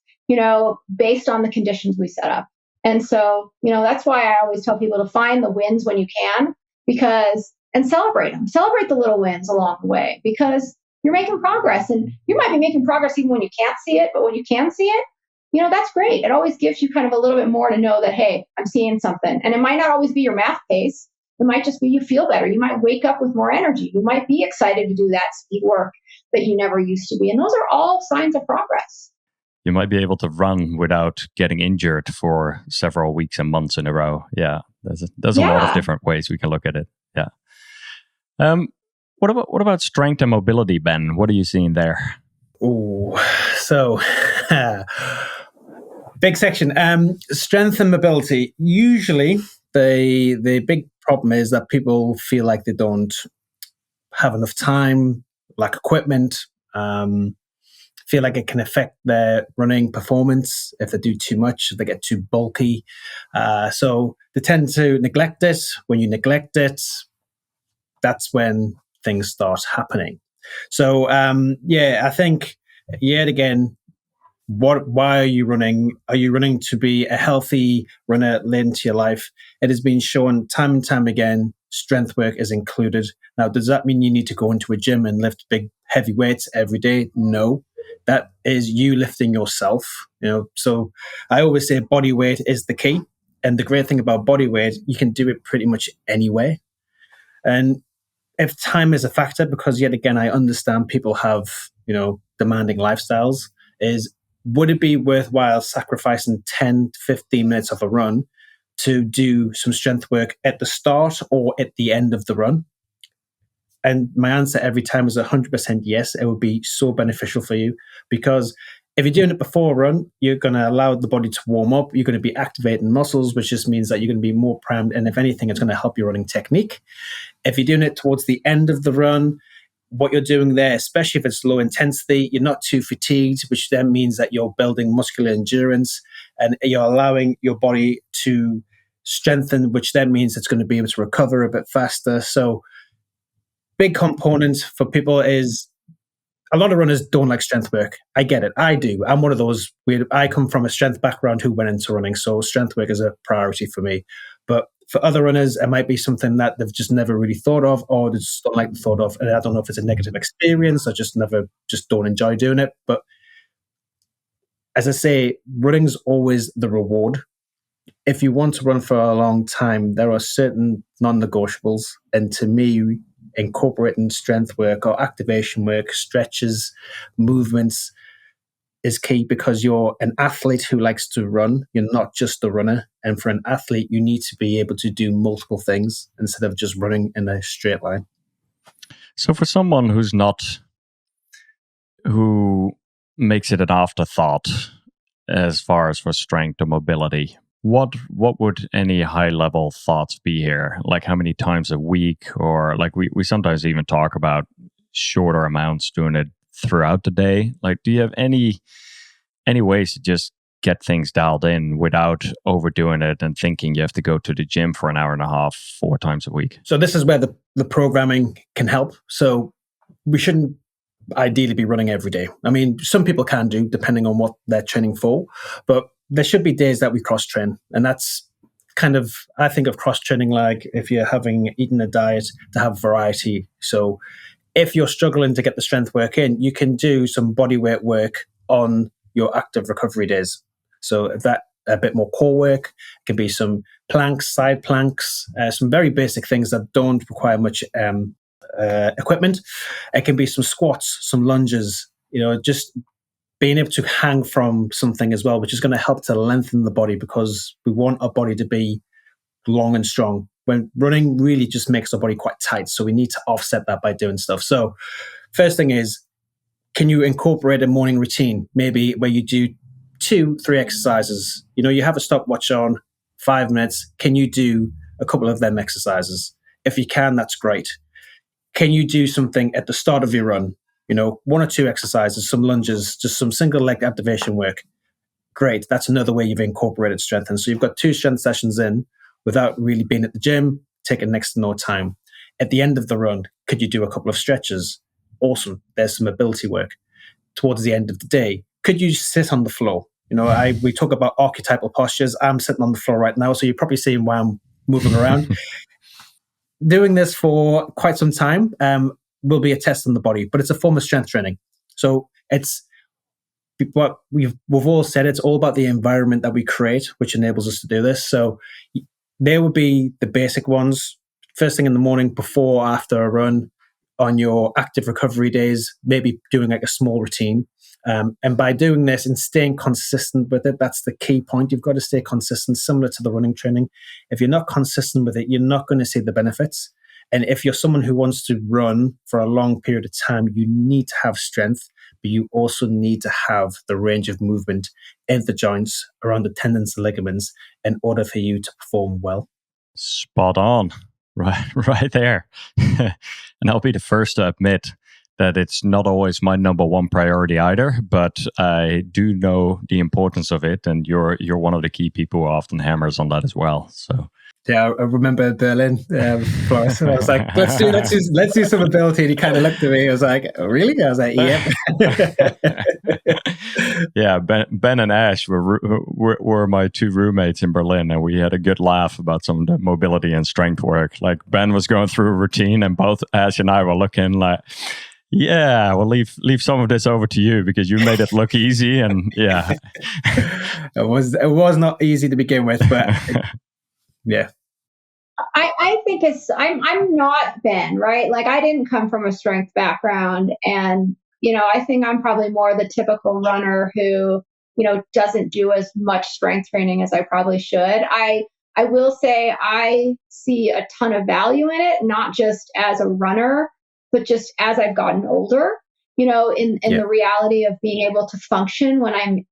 based on the conditions we set up. And so, that's why I always tell people to find the wins when you can, and celebrate them. Celebrate the little wins along the way, because you're making progress, and you might be making progress even when you can't see it, but when you can see it, that's great. It always gives you kind of a little bit more to know that, hey, I'm seeing something. And it might not always be your math pace. It might just be you feel better. You might wake up with more energy. You might be excited to do that speed work that you never used to be. And those are all signs of progress. You might be able to run without getting injured for several weeks and months in a row. Yeah, there's a lot of different ways we can look at it. Yeah. What about strength and mobility, Ben? What are you seeing there? Oh, so big section. Strength and mobility. Usually, the big problem is that people feel like they don't have enough time, lack equipment, feel like it can affect their running performance if they do too much, if they get too bulky. So they tend to neglect it. When you neglect it, that's when things start happening. So, I think yet again, why are you running? Are you running to be a healthy runner late into your life? It has been shown time and time again, strength work is included. Now, does that mean you need to go into a gym and lift big, heavy weights every day? No, that is you lifting yourself. So I always say body weight is the key. And the great thing about body weight, you can do it pretty much anywhere. And if time is a factor, because yet again, I understand people have demanding lifestyles, is would it be worthwhile sacrificing 10 to 15 minutes of a run to do some strength work at the start or at the end of the run? And my answer every time is 100% yes. It would be so beneficial for you, because if you're doing it before a run, you're going to allow the body to warm up. You're going to be activating muscles, which just means that you're going to be more primed. And if anything, it's going to help your running technique. If you're doing it towards the end of the run, what you're doing there, especially if it's low intensity, you're not too fatigued, which then means that you're building muscular endurance and you're allowing your body to strengthen, which then means it's going to be able to recover a bit faster. So big component for people is a lot of runners don't like strength work. I get it. I do. I'm one of those. I come from a strength background who went into running, so strength work is a priority for me. But for other runners, it might be something that they've just never really thought of, or they just don't like the thought of. And I don't know if it's a negative experience or just don't enjoy doing it. But as I say, running's always the reward. If you want to run for a long time, there are certain non-negotiables. And to me, incorporating strength work or activation work, stretches, movements is key, because you're an athlete who likes to run. You're not just a runner. And for an athlete, you need to be able to do multiple things instead of just running in a straight line. So for someone who makes it an afterthought as far as for strength or mobility, what would any high level thoughts be here? Like how many times a week, or like we sometimes even talk about shorter amounts, doing it throughout the day. Like, do you have any ways to just get things dialed in without overdoing it and thinking you have to go to the gym for an hour and a half 4 times a week? So this is where the programming can help. So we shouldn't ideally be running every day. I mean, some people can do, depending on what they're training for, but there should be days that we cross train. And that's kind of, I think of cross training like if you're eating a diet, to have variety. So if you're struggling to get the strength work in, you can do some body weight work on your active recovery days. So if that a bit more core work, it can be some planks, side planks, some very basic things that don't require much equipment. It can be some squats, some lunges, just being able to hang from something as well, which is going to help to lengthen the body, because we want our body to be long and strong. When running really just makes our body quite tight. So we need to offset that by doing stuff. So first thing is, can you incorporate a morning routine, maybe where you do 2-3 exercises? You have a stopwatch on, 5 minutes. Can you do a couple of them exercises? If you can, that's great. Can you do something at the start of your run? 1 or 2 exercises, some lunges, just some single leg activation work. Great. That's another way you've incorporated strength. And so you've got 2 strength sessions in without really being at the gym, taking next to no time. At the end of the run, could you do a couple of stretches? Awesome. There's some mobility work. Towards the end of the day, could you sit on the floor? We talk about archetypal postures. I'm sitting on the floor right now, so you're probably seeing why I'm moving around. Doing this for quite some time will be a test on the body, but it's a form of strength training. So it's what we've all said. It's all about the environment that we create, which enables us to do this. So there would be the basic ones. First thing in the morning, before or after a run, on your active recovery days, maybe doing like a small routine. And by doing this and staying consistent with it, that's the key point. You've got to stay consistent, similar to the running training. If you're not consistent with it, you're not going to see the benefits. And if you're someone who wants to run for a long period of time, you need to have strength, but you also need to have the range of movement in the joints, around the tendons and ligaments, in order for you to perform well. Spot on. Right there. And I'll be the first to admit that it's not always my number one priority either, but I do know the importance of it, and you're one of the key people who often hammers on that as well. So yeah, I remember Berlin, Floris, and I was like, let's do some mobility. And he kind of looked at me. I was like, oh, really? I was like, yep. Yeah, Ben and Ash were my 2 roommates in Berlin, and we had a good laugh about some of the mobility and strength work. Like Ben was going through a routine, and both Ash and I were looking like, yeah, we'll leave some of this over to you because you made it look easy. And yeah, it was not easy to begin with, but yeah. I think I'm not Ben, right? Like I didn't come from a strength background, and I think I'm probably more the typical runner who, doesn't do as much strength training as I probably should. I will say I see a ton of value in it, not just as a runner, but just as I've gotten older, in the reality of being able to function when I'm,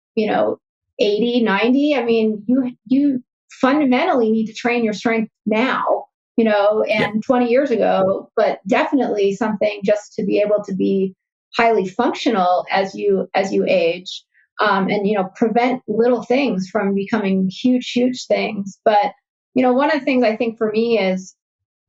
80, 90. I mean, you fundamentally need to train your strength now, and 20 years ago, but definitely something just to be able to be highly functional as you age, and prevent little things from becoming huge things. But one of the things I think for me is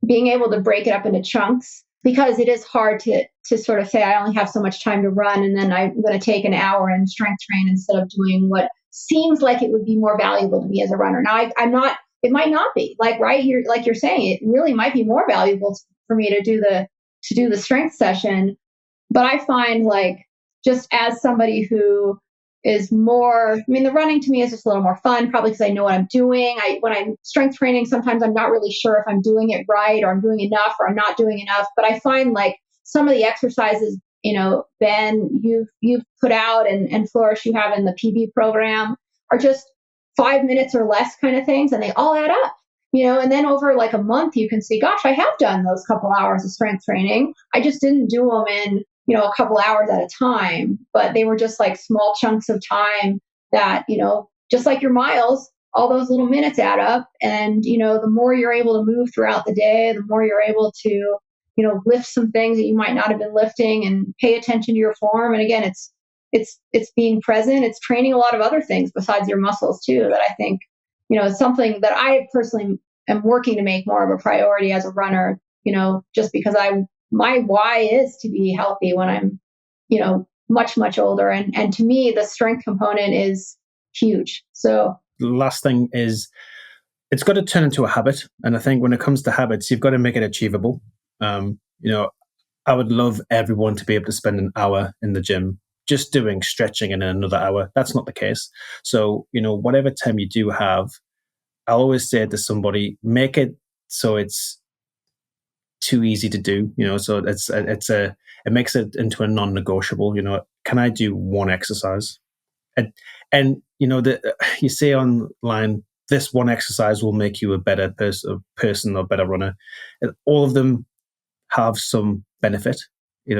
being able to break it up into chunks, because it is hard to sort of say I only have so much time to run, and then I'm going to take an hour and strength train instead of doing what seems like it would be more valuable to me as a runner. Now I'm not. It might not be right. You're saying it really might be more valuable for me to do the strength session. But I find just as somebody who is more, the running to me is just a little more fun, probably because I know what I'm doing. When I'm strength training, sometimes I'm not really sure if I'm doing it right or I'm doing enough or I'm not doing enough. But I find some of the exercises, Ben, you've put out and Floris, you have in the PB program are just 5 minutes or less kind of things. And they all add up, and then over a month, you can see, gosh, I have done those couple hours of strength training. I just didn't do them in a couple hours at a time, but they were just small chunks of time that, just like your miles, all those little minutes add up. And, the more you're able to move throughout the day, the more you're able to, lift some things that you might not have been lifting and pay attention to your form. And again, it's being present. It's training a lot of other things besides your muscles too, that I think, is something that I personally am working to make more of a priority as a runner, just because my why is to be healthy when I'm, much older. And to me, the strength component is huge. So the last thing is it's got to turn into a habit. And I think when it comes to habits, you've got to make it achievable. I would love everyone to be able to spend an hour in the gym just doing stretching and another hour. That's not the case. So, whatever time you do have, I always say to somebody, make it so it's too easy to do, so it makes it into a non-negotiable. Can I do one exercise? And you say online, this one exercise will make you a better person or better runner. And all of them have some benefit,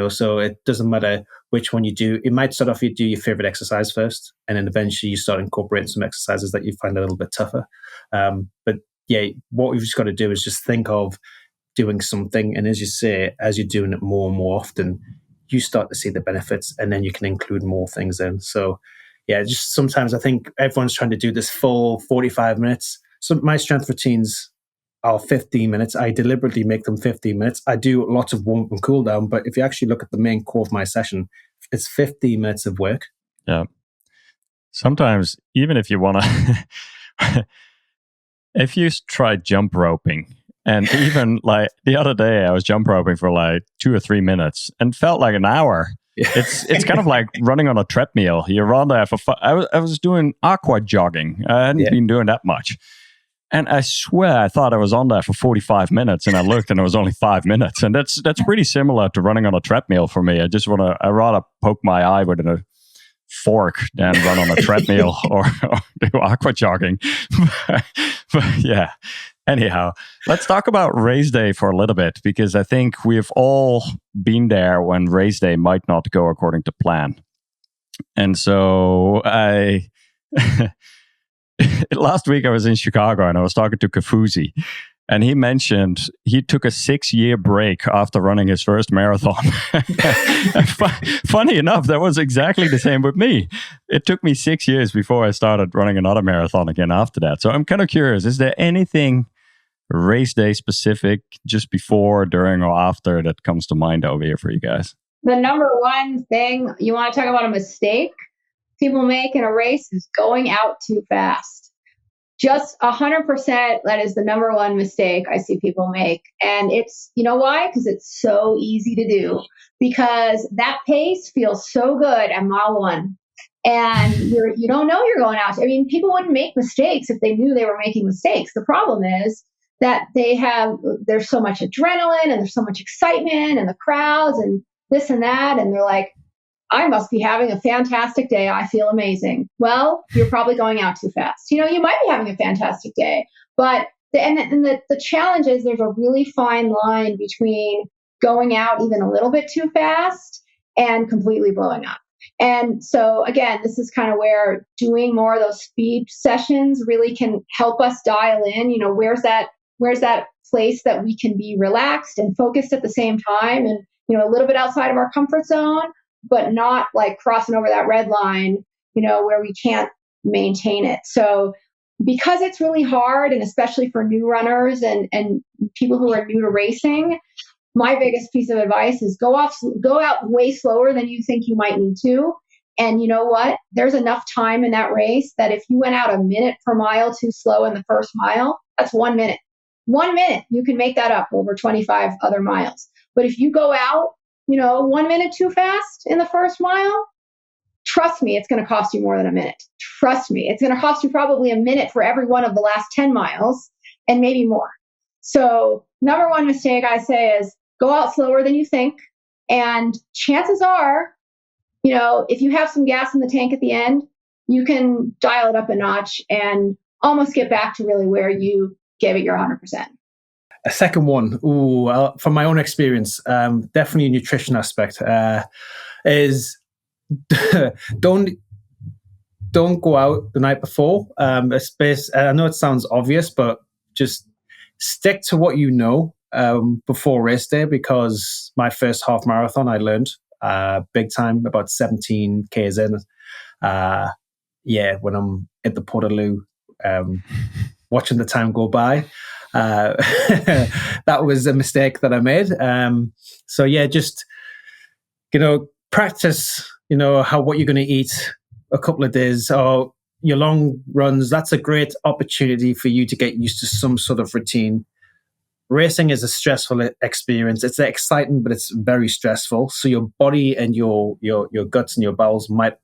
so it doesn't matter which one you do. It might start off, you do your favorite exercise first, and then eventually you start incorporating some exercises that you find a little bit tougher. But yeah, what we've just got to do is just think of doing something. And as you say, as you're doing it more and more often, you start to see the benefits, and then you can include more things in. So yeah, just sometimes I think everyone's trying to do this full 45 minutes. So my strength routines are 15 minutes. I deliberately make them 15 minutes. I do lots of warm up and cool down, but if you actually look at the main core of my session, it's 15 minutes of work. Yeah. Sometimes, even if you want to, if you try jump roping, and even the other day, I was jump roping for 2 or 3 minutes and felt like an hour. It's kind of like running on a treadmill. You run there for I was doing aqua jogging. I hadn't been doing that much. And I swear I thought I was on there for 45 minutes, and I looked and it was only 5 minutes. And that's pretty similar to running on a treadmill for me. I rather poke my eye with a fork than run on a treadmill or do aqua jogging. but yeah. Anyhow, let's talk about race day for a little bit, because I think we've all been there when race day might not go according to plan. And so last week I was in Chicago and I was talking to Kafuzi, and he mentioned he took a 6-year break after running his first marathon. Funny enough, that was exactly the same with me. It took me 6 years before I started running another marathon again after that. So I'm kind of curious, is there anything race day specific just before, during, or after that comes to mind over here for you guys? The number one thing, you want to talk about a mistake people make in a race, is going out too fast. Just 100%, that is the number one mistake I see people make. And it's, you know why? Because it's so easy to do. Because that pace feels so good at mile 1. And you don't know you're going out. I mean, people wouldn't make mistakes if they knew they were making mistakes. The problem is that there's so much adrenaline and there's so much excitement and the crowds and this and that. And they're like, I must be having a fantastic day. I feel amazing. Well, you're probably going out too fast. You might be having a fantastic day, but the challenge is there's a really fine line between going out even a little bit too fast and completely blowing up. And so again, this is kind of where doing more of those speed sessions really can help us dial in, where's that place that we can be relaxed and focused at the same time, and a little bit outside of our comfort zone, but not like crossing over that red line, where we can't maintain it. So because it's really hard, and especially for new runners and people who are new to racing, my biggest piece of advice is go out way slower than you think you might need to. And you know what? There's enough time in that race that if you went out a minute per mile too slow in the first mile, that's 1 minute. 1 minute, you can make that up over 25 other miles. But if you go out, 1 minute too fast in the first mile, trust me, it's going to cost you more than a minute. Trust me, it's going to cost you probably a minute for every one of the last 10 miles and maybe more. So number one mistake I say is go out slower than you think. And chances are, if you have some gas in the tank at the end, you can dial it up a notch and almost get back to really where you gave it your 100%. A second one, from my own experience, definitely a nutrition aspect, is don't go out the night before. I know it sounds obvious, but just stick to what you know before race day, because my first half marathon, I learned big time about 17 Ks in. When I'm at the Portaloo, watching the time go by. That was a mistake that I made. Just, practice, what you're going to eat a couple of days, or your long runs. That's a great opportunity for you to get used to some sort of routine. Racing is a stressful experience. It's exciting, but it's very stressful. So your body and your guts and your bowels might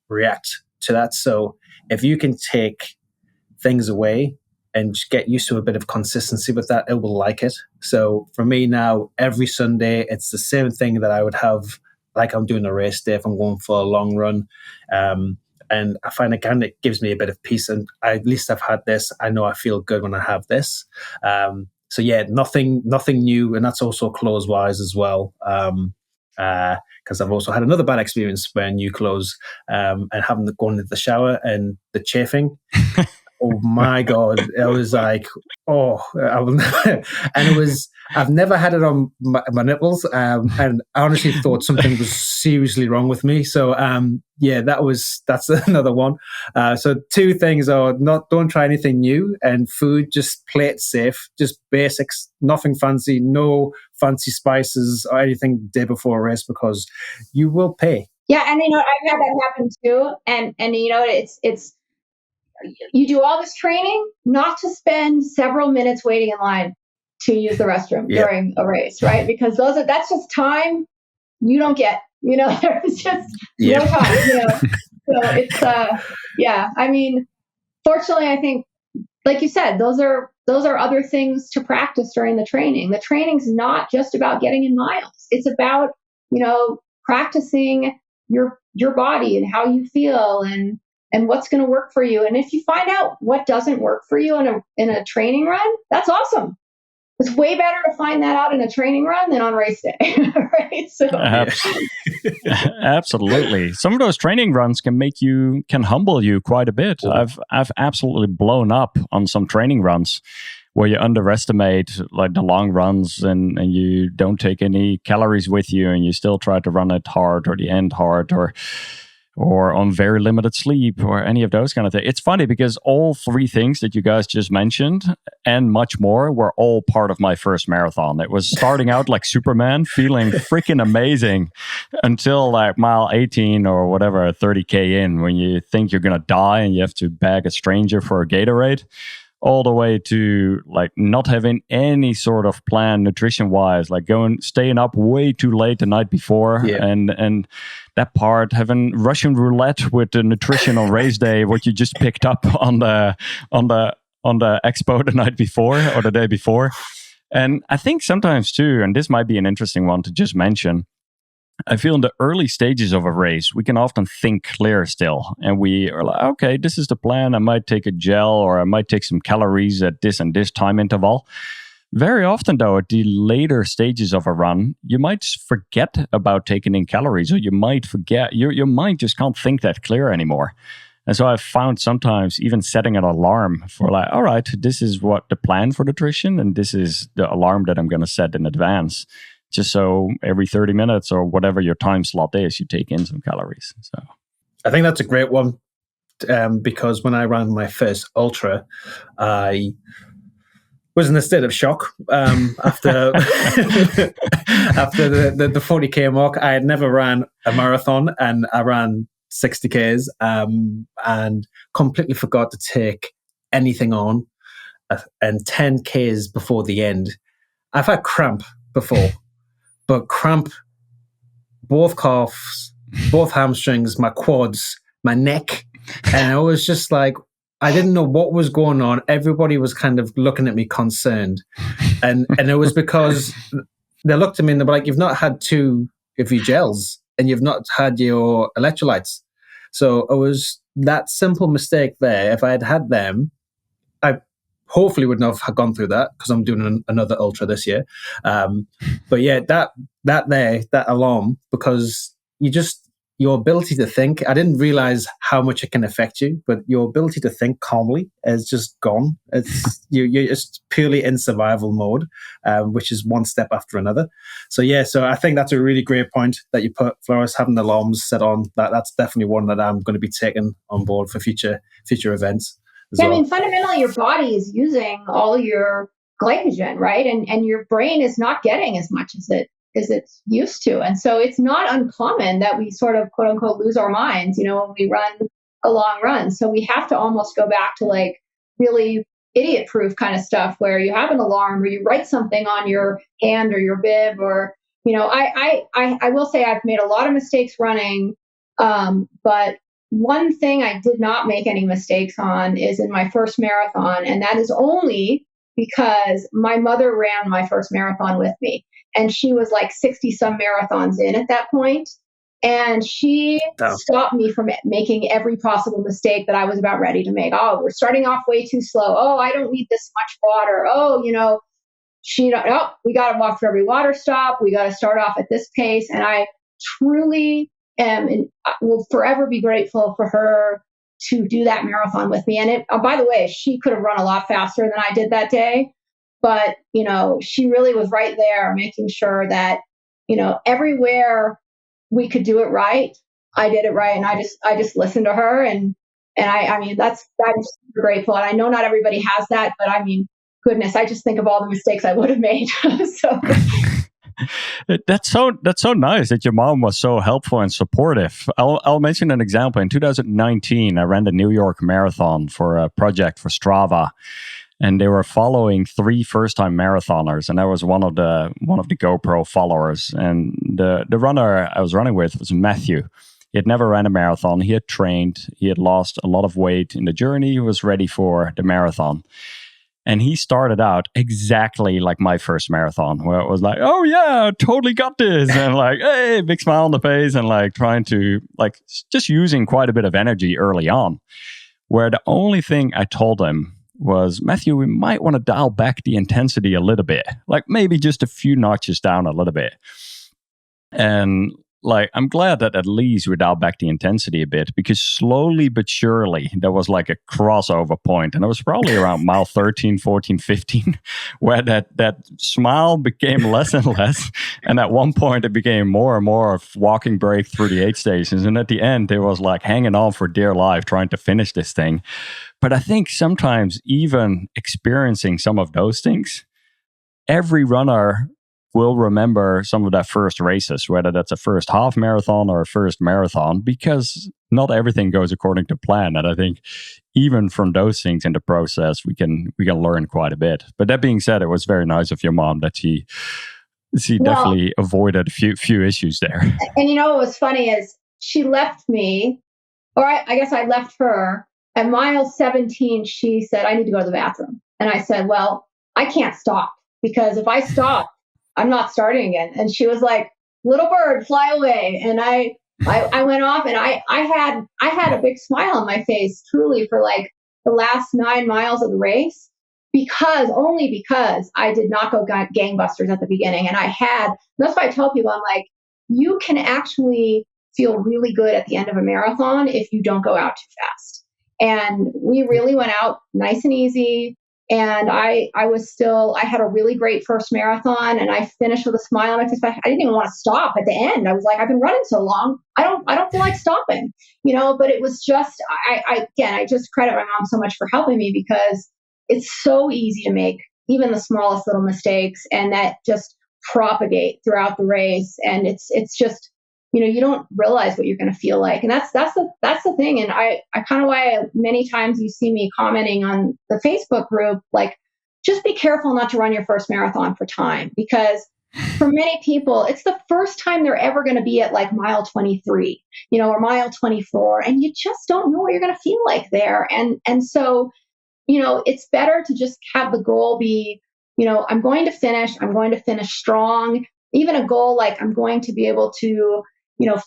react to that. So if you can take things away and just get used to a bit of consistency with that, it will like it. So for me now, every Sunday, it's the same thing that I would have like I'm doing a race day if I'm going for a long run. And I find, again, it gives me a bit of peace. And at least I've had this. I know I feel good when I have this. Nothing new. And that's also clothes-wise as well. Because I've also had another bad experience wearing new clothes and having to go into the shower and the chafing. Oh my God. I was like, I will never. And I've never had it on my nipples. And I honestly thought something was seriously wrong with me. So, that's another one. So two things are don't try anything new, and food, just play it safe, just basics, nothing fancy, no fancy spices or anything the day before a race, because you will pay. Yeah. And I've had that happen too. And it's, you do all this training not to spend several minutes waiting in line to use the restroom during a race, right? Because that's just time you don't get, there's just no time, So it's, I mean, fortunately, I think, like you said, those are other things to practice during the training. The training's not just about getting in miles. It's about, practicing your body and how you feel and what's going to work for you. And if you find out what doesn't work for you in a training run, that's awesome. It's way better to find that out in a training run than on race day, right? So absolutely, some of those training runs can humble you quite a bit. I've absolutely blown up on some training runs where you underestimate like the long runs and you don't take any calories with you, and you still try to run it hard or the end hard or on very limited sleep or any of those kind of things. It's funny because all three things that you guys just mentioned and much more were all part of my first marathon. It was starting out like Superman, feeling freaking amazing until like mile 18 or whatever, 30K in, when you think you're going to die and you have to beg a stranger for a Gatorade, all the way to like not having any sort of plan nutrition-wise, like staying up way too late the night before, and that part, having Russian roulette with the nutrition on race day, what you just picked up on the expo the night before or the day before. And I think sometimes too, and this might be an interesting one to just mention, I feel in the early stages of a race, we can often think clear still. And we are like, okay, this is the plan. I might take a gel or I might take some calories at this and this time interval. Very often, though, at the later stages of a run, you might forget about taking in calories, or you might forget, your mind just can't think that clear anymore. And so I've found sometimes even setting an alarm for like, all right, this is what the plan for nutrition, and this is the alarm that I'm going to set in advance. Just so every 30 minutes or whatever your time slot is, you take in some calories. So I think that's a great one because when I ran my first ultra, I was in a state of shock after after the 40k mark. I had never ran a marathon, and I ran 60ks and completely forgot to take anything on. And 10ks before the end, I've had cramp before. But cramp, both calves, both hamstrings, my quads, my neck. And I was just like, I didn't know what was going on. Everybody was kind of looking at me concerned. And it was because they looked at me and they were like, you've not had 2 of your gels and you've not had your electrolytes. So it was that simple mistake there. If I had had them, I hopefully would not have gone through that because I'm doing another ultra this year. But yeah, that alarm, because your ability to think, I didn't realize how much it can affect you, but your ability to think calmly is just gone. It's you're just purely in survival mode, which is one step after another. So I think that's a really great point that you put, Floris, having alarms set on. That's definitely one that I'm going to be taking on board for future events. Yeah, well. I mean, fundamentally, your body is using all your glycogen, right? And your brain is not getting as much as it's used to. And so it's not uncommon that we sort of, quote unquote, lose our minds, when we run a long run. So we have to almost go back to like really idiot-proof kind of stuff where you have an alarm or you write something on your hand or your bib or, I will say I've made a lot of mistakes running, but one thing I did not make any mistakes on is in my first marathon, and that is only because my mother ran my first marathon with me, and she was like 60-some marathons in at that point, and she stopped me from making every possible mistake that I was about ready to make. Oh, we're starting off way too slow. Oh, I don't need this much water. Oh, we got to walk through every water stop. We got to start off at this pace, and I truly and will forever be grateful for her to do that marathon with me. And by the way, she could have run a lot faster than I did that day, but she really was right there, making sure that everywhere we could do it right, I did it right, and I just listened to her, and I mean I'm super grateful, and I know not everybody has that, but I mean, goodness, I just think of all the mistakes I would have made. So. That's so nice that your mom was so helpful and supportive. I'll mention an example. In 2019, I ran the New York Marathon for a project for Strava, and they were following 3 first-time marathoners, and I was one of the GoPro followers. And the runner I was running with was Matthew. He had never ran a marathon. He had trained. He had lost a lot of weight in the journey. He was ready for the marathon. And he started out exactly like my first marathon, where it was like, oh yeah, totally got this. And like, hey, big smile on the face, and like trying to like just using quite a bit of energy early on. Where the only thing I told him was, Matthew, we might want to dial back the intensity a little bit, like maybe just a few notches down a little bit. And like, I'm glad that at least we dialed back the intensity a bit, because slowly but surely there was like a crossover point, and it was probably around mile 13, 14, 15, where that smile became less and less. And at one point it became more and more of walking break through the aid stations. And at the end, it was like hanging on for dear life, trying to finish this thing. But I think sometimes even experiencing some of those things, every runner will remember some of that first races, whether that's a first half marathon or a first marathon, because not everything goes according to plan. And I think even from those things in the process, we can learn quite a bit. But that being said, it was very nice of your mom that she definitely avoided a few issues there. And what was funny is she left me, or I guess I left her at mile 17. She said, I need to go to the bathroom. And I said, well, I can't stop, because if I stop, I'm not starting again. And she was like, little bird, fly away. And I went off, and I had a big smile on my face, truly, for like the last 9 miles of the race, only because I did not go gangbusters at the beginning. And that's why I tell people, I'm like, you can actually feel really good at the end of a marathon if you don't go out too fast. And we really went out nice and easy. And I had a really great first marathon, and I finished with a smile on my face. I didn't even want to stop at the end. I was like, I've been running so long, I don't feel like stopping, but it was just, I just credit my mom so much for helping me, because it's so easy to make even the smallest little mistakes, and that just propagate throughout the race. And it's just, you don't realize what you're going to feel like. And that's the thing. And I kind of why many times you see me commenting on the Facebook group, like, just be careful not to run your first marathon for time, because for many people, it's the first time they're ever going to be at like mile 23, or mile 24. And you just don't know what you're going to feel like there. And so, it's better to just have the goal be, I'm going to finish strong. Even a goal like I'm going to be able to,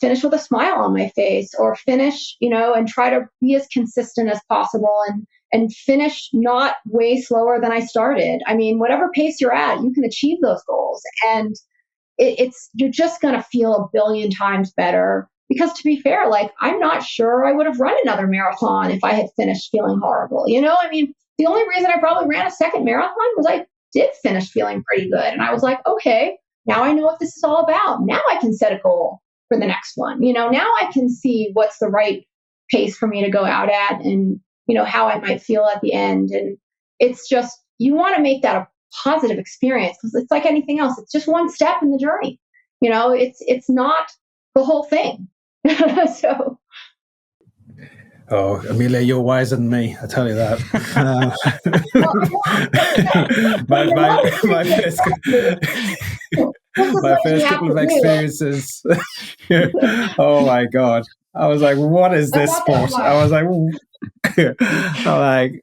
finish with a smile on my face, or finish, and try to be as consistent as possible, and finish not way slower than I started. I mean, whatever pace you're at, you can achieve those goals. And you're just going to feel a billion times better, because to be fair, like, I'm not sure I would have run another marathon if I had finished feeling horrible. I mean, the only reason I probably ran a second marathon was I did finish feeling pretty good. And I was like, okay, now I know what this is all about. Now I can set a goal for the next one. Now I can see what's the right pace for me to go out at, and, how I might feel at the end. And it's just, you want to make that a positive experience, because it's like anything else. It's just one step in the journey. It's not the whole thing. So. Oh, Amelia, you're wiser than me, I tell you that. My first couple of experiences. Oh my God. I was like, what is this sport? I was like,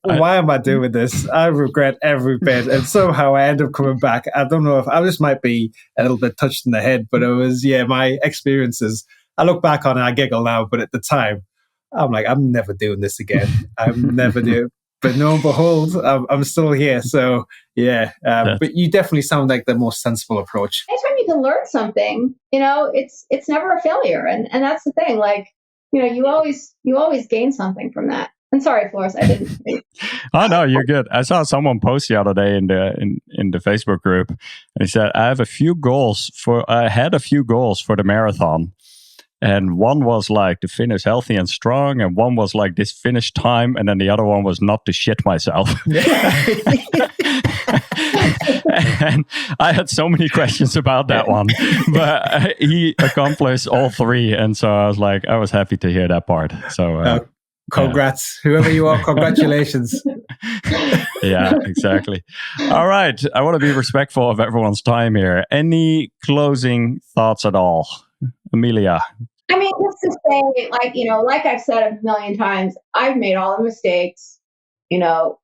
why am I doing this? I regret every bit. And somehow I end up coming back. I don't know if I just might be a little bit touched in the head, but it was, my experiences. I look back on it, I giggle now, but at the time, I'm like, I'm never doing this again. I'm never doing. But no, behold, I'm still here. So but you definitely sound like the most sensible approach. Anytime you can learn something, it's never a failure, and that's the thing. Like, you always gain something from that. And sorry, Floris, I didn't. Oh no, you're good. I saw someone post the other day in the Facebook group, and he said, I had a few goals for the marathon. And one was like to finish healthy and strong, and one was like this finish time, and then the other one was not to shit myself. And I had so many questions about that one, but he accomplished all three, and so I was happy to hear that part. So congrats, whoever you are, congratulations. Yeah, exactly. All right, I want to be respectful of everyone's time here. Any closing thoughts at all? Amelia? I mean, just to say, like I've said a million times, I've made all the mistakes. But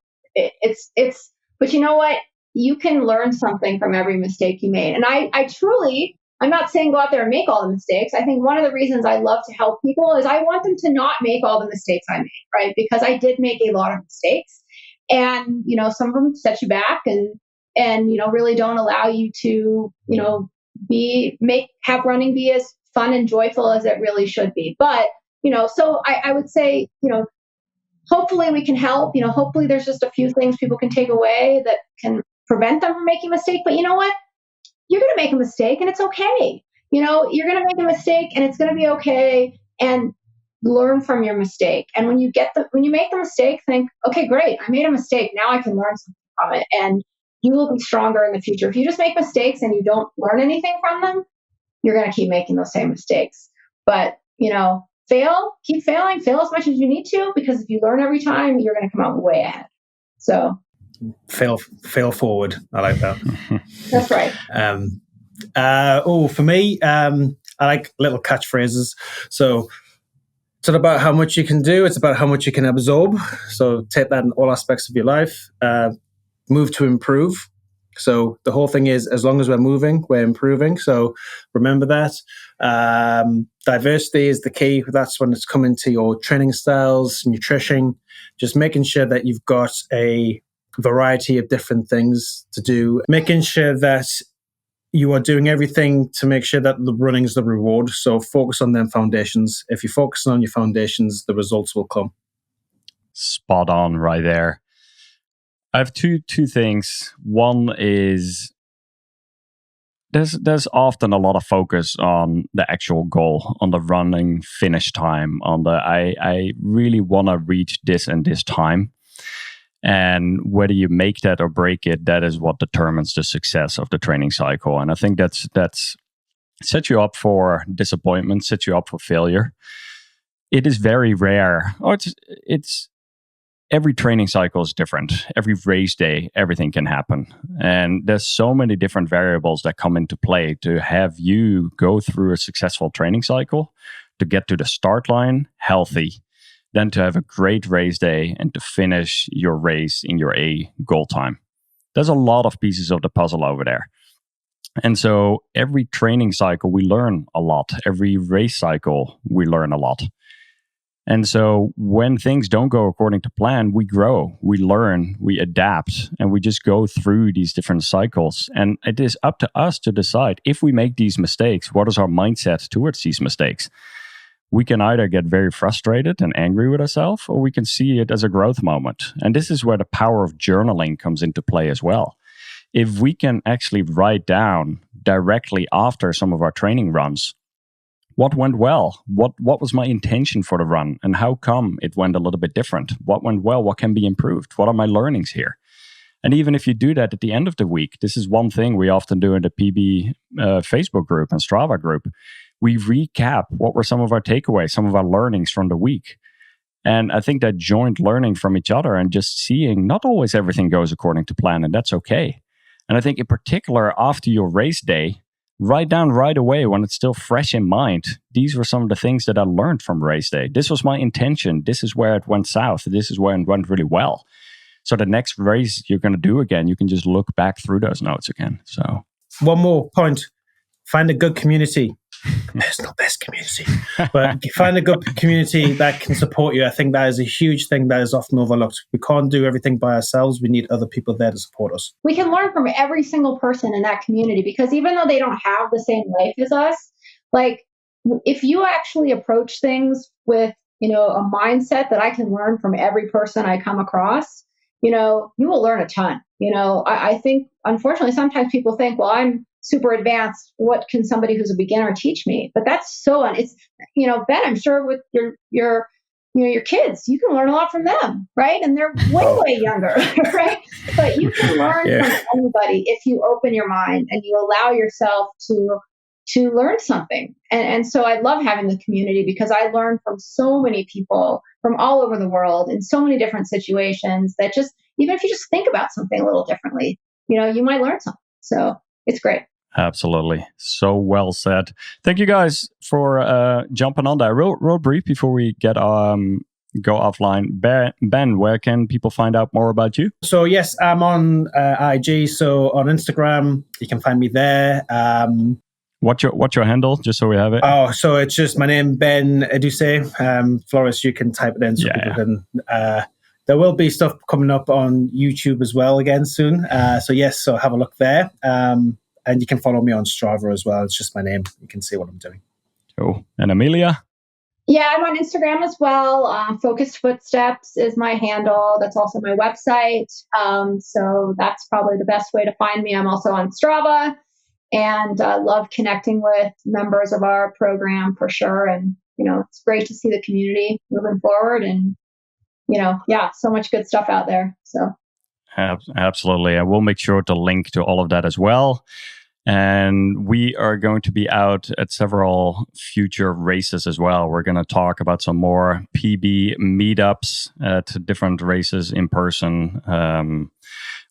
you know what? You can learn something from every mistake you made. And I truly, I'm not saying go out there and make all the mistakes. I think one of the reasons I love to help people is I want them to not make all the mistakes I made, right? Because I did make a lot of mistakes, and, some of them set you back, and really don't allow you to, have running be as fun and joyful as it really should be. But, so I would say, hopefully we can help. Hopefully there's just a few things people can take away that can prevent them from making a mistake. But you know what? You're going to make a mistake, and it's okay. You're going to make a mistake, and it's going to be okay. And learn from your mistake. And when you make the mistake, think, okay, great, I made a mistake. Now I can learn something from it, and you will be stronger in the future. If you just make mistakes and you don't learn anything from them, you're going to keep making those same mistakes. But, keep failing, fail as much as you need to, because if you learn every time, you're going to come out way ahead. So fail forward. I like that. That's right. For me, I like little catchphrases. So it's not about how much you can do, it's about how much you can absorb. So take that in all aspects of your life. Move to improve. So the whole thing is, as long as we're moving, we're improving. So remember that. Diversity is the key. That's when it's coming to your training styles, nutrition, just making sure that you've got a variety of different things to do, making sure that you are doing everything to make sure that the running is the reward. So focus on them foundations. If you're focusing on your foundations, the results will come. Spot on right there. I have two things. One is there's often a lot of focus on the actual goal, on the running finish time, on the I really want to reach this and this time. And whether you make that or break it, that is what determines the success of the training cycle. And I think that's sets you up for disappointment, sets you up for failure. It is very rare. It's every training cycle is different. Every race day, everything can happen. And there's so many different variables that come into play to have you go through a successful training cycle, to get to the start line healthy, then to have a great race day and to finish your race in your A goal time. There's a lot of pieces of the puzzle over there. And so every training cycle, we learn a lot. Every race cycle, we learn a lot. And so when things don't go according to plan, we grow, we learn, we adapt, and we just go through these different cycles. And it is up to us to decide if we make these mistakes, what is our mindset towards these mistakes? We can either get very frustrated and angry with ourselves, or we can see it as a growth moment. And this is where the power of journaling comes into play as well. If we can actually write down directly after some of our training runs, what went well? What was my intention for the run? And how come it went a little bit different? What went well? What can be improved? What are my learnings here? And even if you do that at the end of the week, this is one thing we often do in the PB Facebook group and Strava group. We recap what were some of our takeaways, some of our learnings from the week. And I think that joint learning from each other and just seeing not always everything goes according to plan, and that's okay. And I think in particular, after your race day, write down right away when it's still fresh in mind. These were some of the things that I learned from race day. This was my intention. This is where it went south. This is where it went really well. So the next race you're going to do again, you can just look back through those notes again. So one more point. Find a good community. There's no best community, but find a good community that can support you. I think that is a huge thing that is often overlooked. We can't do everything by ourselves. We need other people there to support us. We can learn from every single person in that community, because even though they don't have the same life as us, like if you actually approach things with, a mindset that I can learn from every person I come across, you will learn a ton. I think, unfortunately, sometimes people think, well, I'm super advanced. What can somebody who's a beginner teach me? But that's it's, Ben, I'm sure with your kids, you can learn a lot from them, right? And they're way younger, right? But you can learn from anybody if you open your mind and you allow yourself to learn something. And so I love having the community, because I learn from so many people from all over the world in so many different situations that just, even if you just think about something a little differently, you might learn something. So it's great. Absolutely. So well said. Thank you guys for jumping on that. Real brief before we get go offline. Ben, where can people find out more about you? So yes, I'm on IG. So on Instagram, you can find me there. What's your handle, just so we have it? Oh, so it's just my name, Ben Edusei. Floris, you can type it in so people can. There will be stuff coming up on YouTube as well again soon. So have a look there. And you can follow me on Strava as well. It's just my name. You can see what I'm doing. Cool. And Amelia? Yeah, I'm on Instagram as well. Focused Footsteps is my handle. That's also my website. So that's probably the best way to find me. I'm also on Strava, and love connecting with members of our program for sure. And, it's great to see the community moving forward, and, so much good stuff out there. So. Absolutely. I will make sure to link to all of that as well. And we are going to be out at several future races as well. We're going to talk about some more PB meetups at different races in person,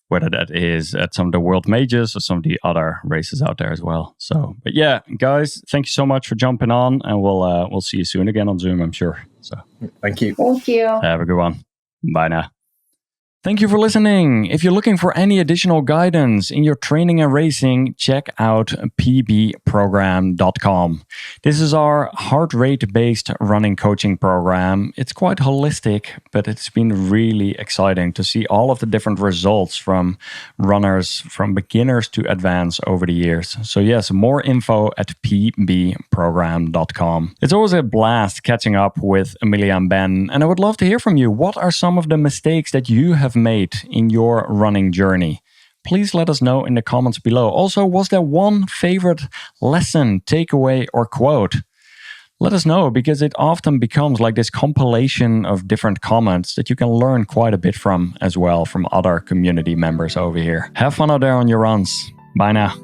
whether that is at some of the world majors or some of the other races out there as well. So, but yeah, guys, thank you so much for jumping on, and we'll see you soon again on Zoom, I'm sure. So, thank you. Thank you. Have a good one. Bye now. Thank you for listening. If you're looking for any additional guidance in your training and racing, check out pbprogram.com. This is our heart rate-based running coaching program. It's quite holistic, but it's been really exciting to see all of the different results from runners, from beginners to advanced over the years. So yes, more info at pbprogram.com. It's always a blast catching up with Amelia and Ben, and I would love to hear from you. What are some of the mistakes that you have made in your running journey? Please let us know in the comments below. Also, was there one favorite lesson, takeaway, or quote? Let us know, because it often becomes like this compilation of different comments that you can learn quite a bit from as well, from other community members over here. Have fun out there on your runs. Bye now.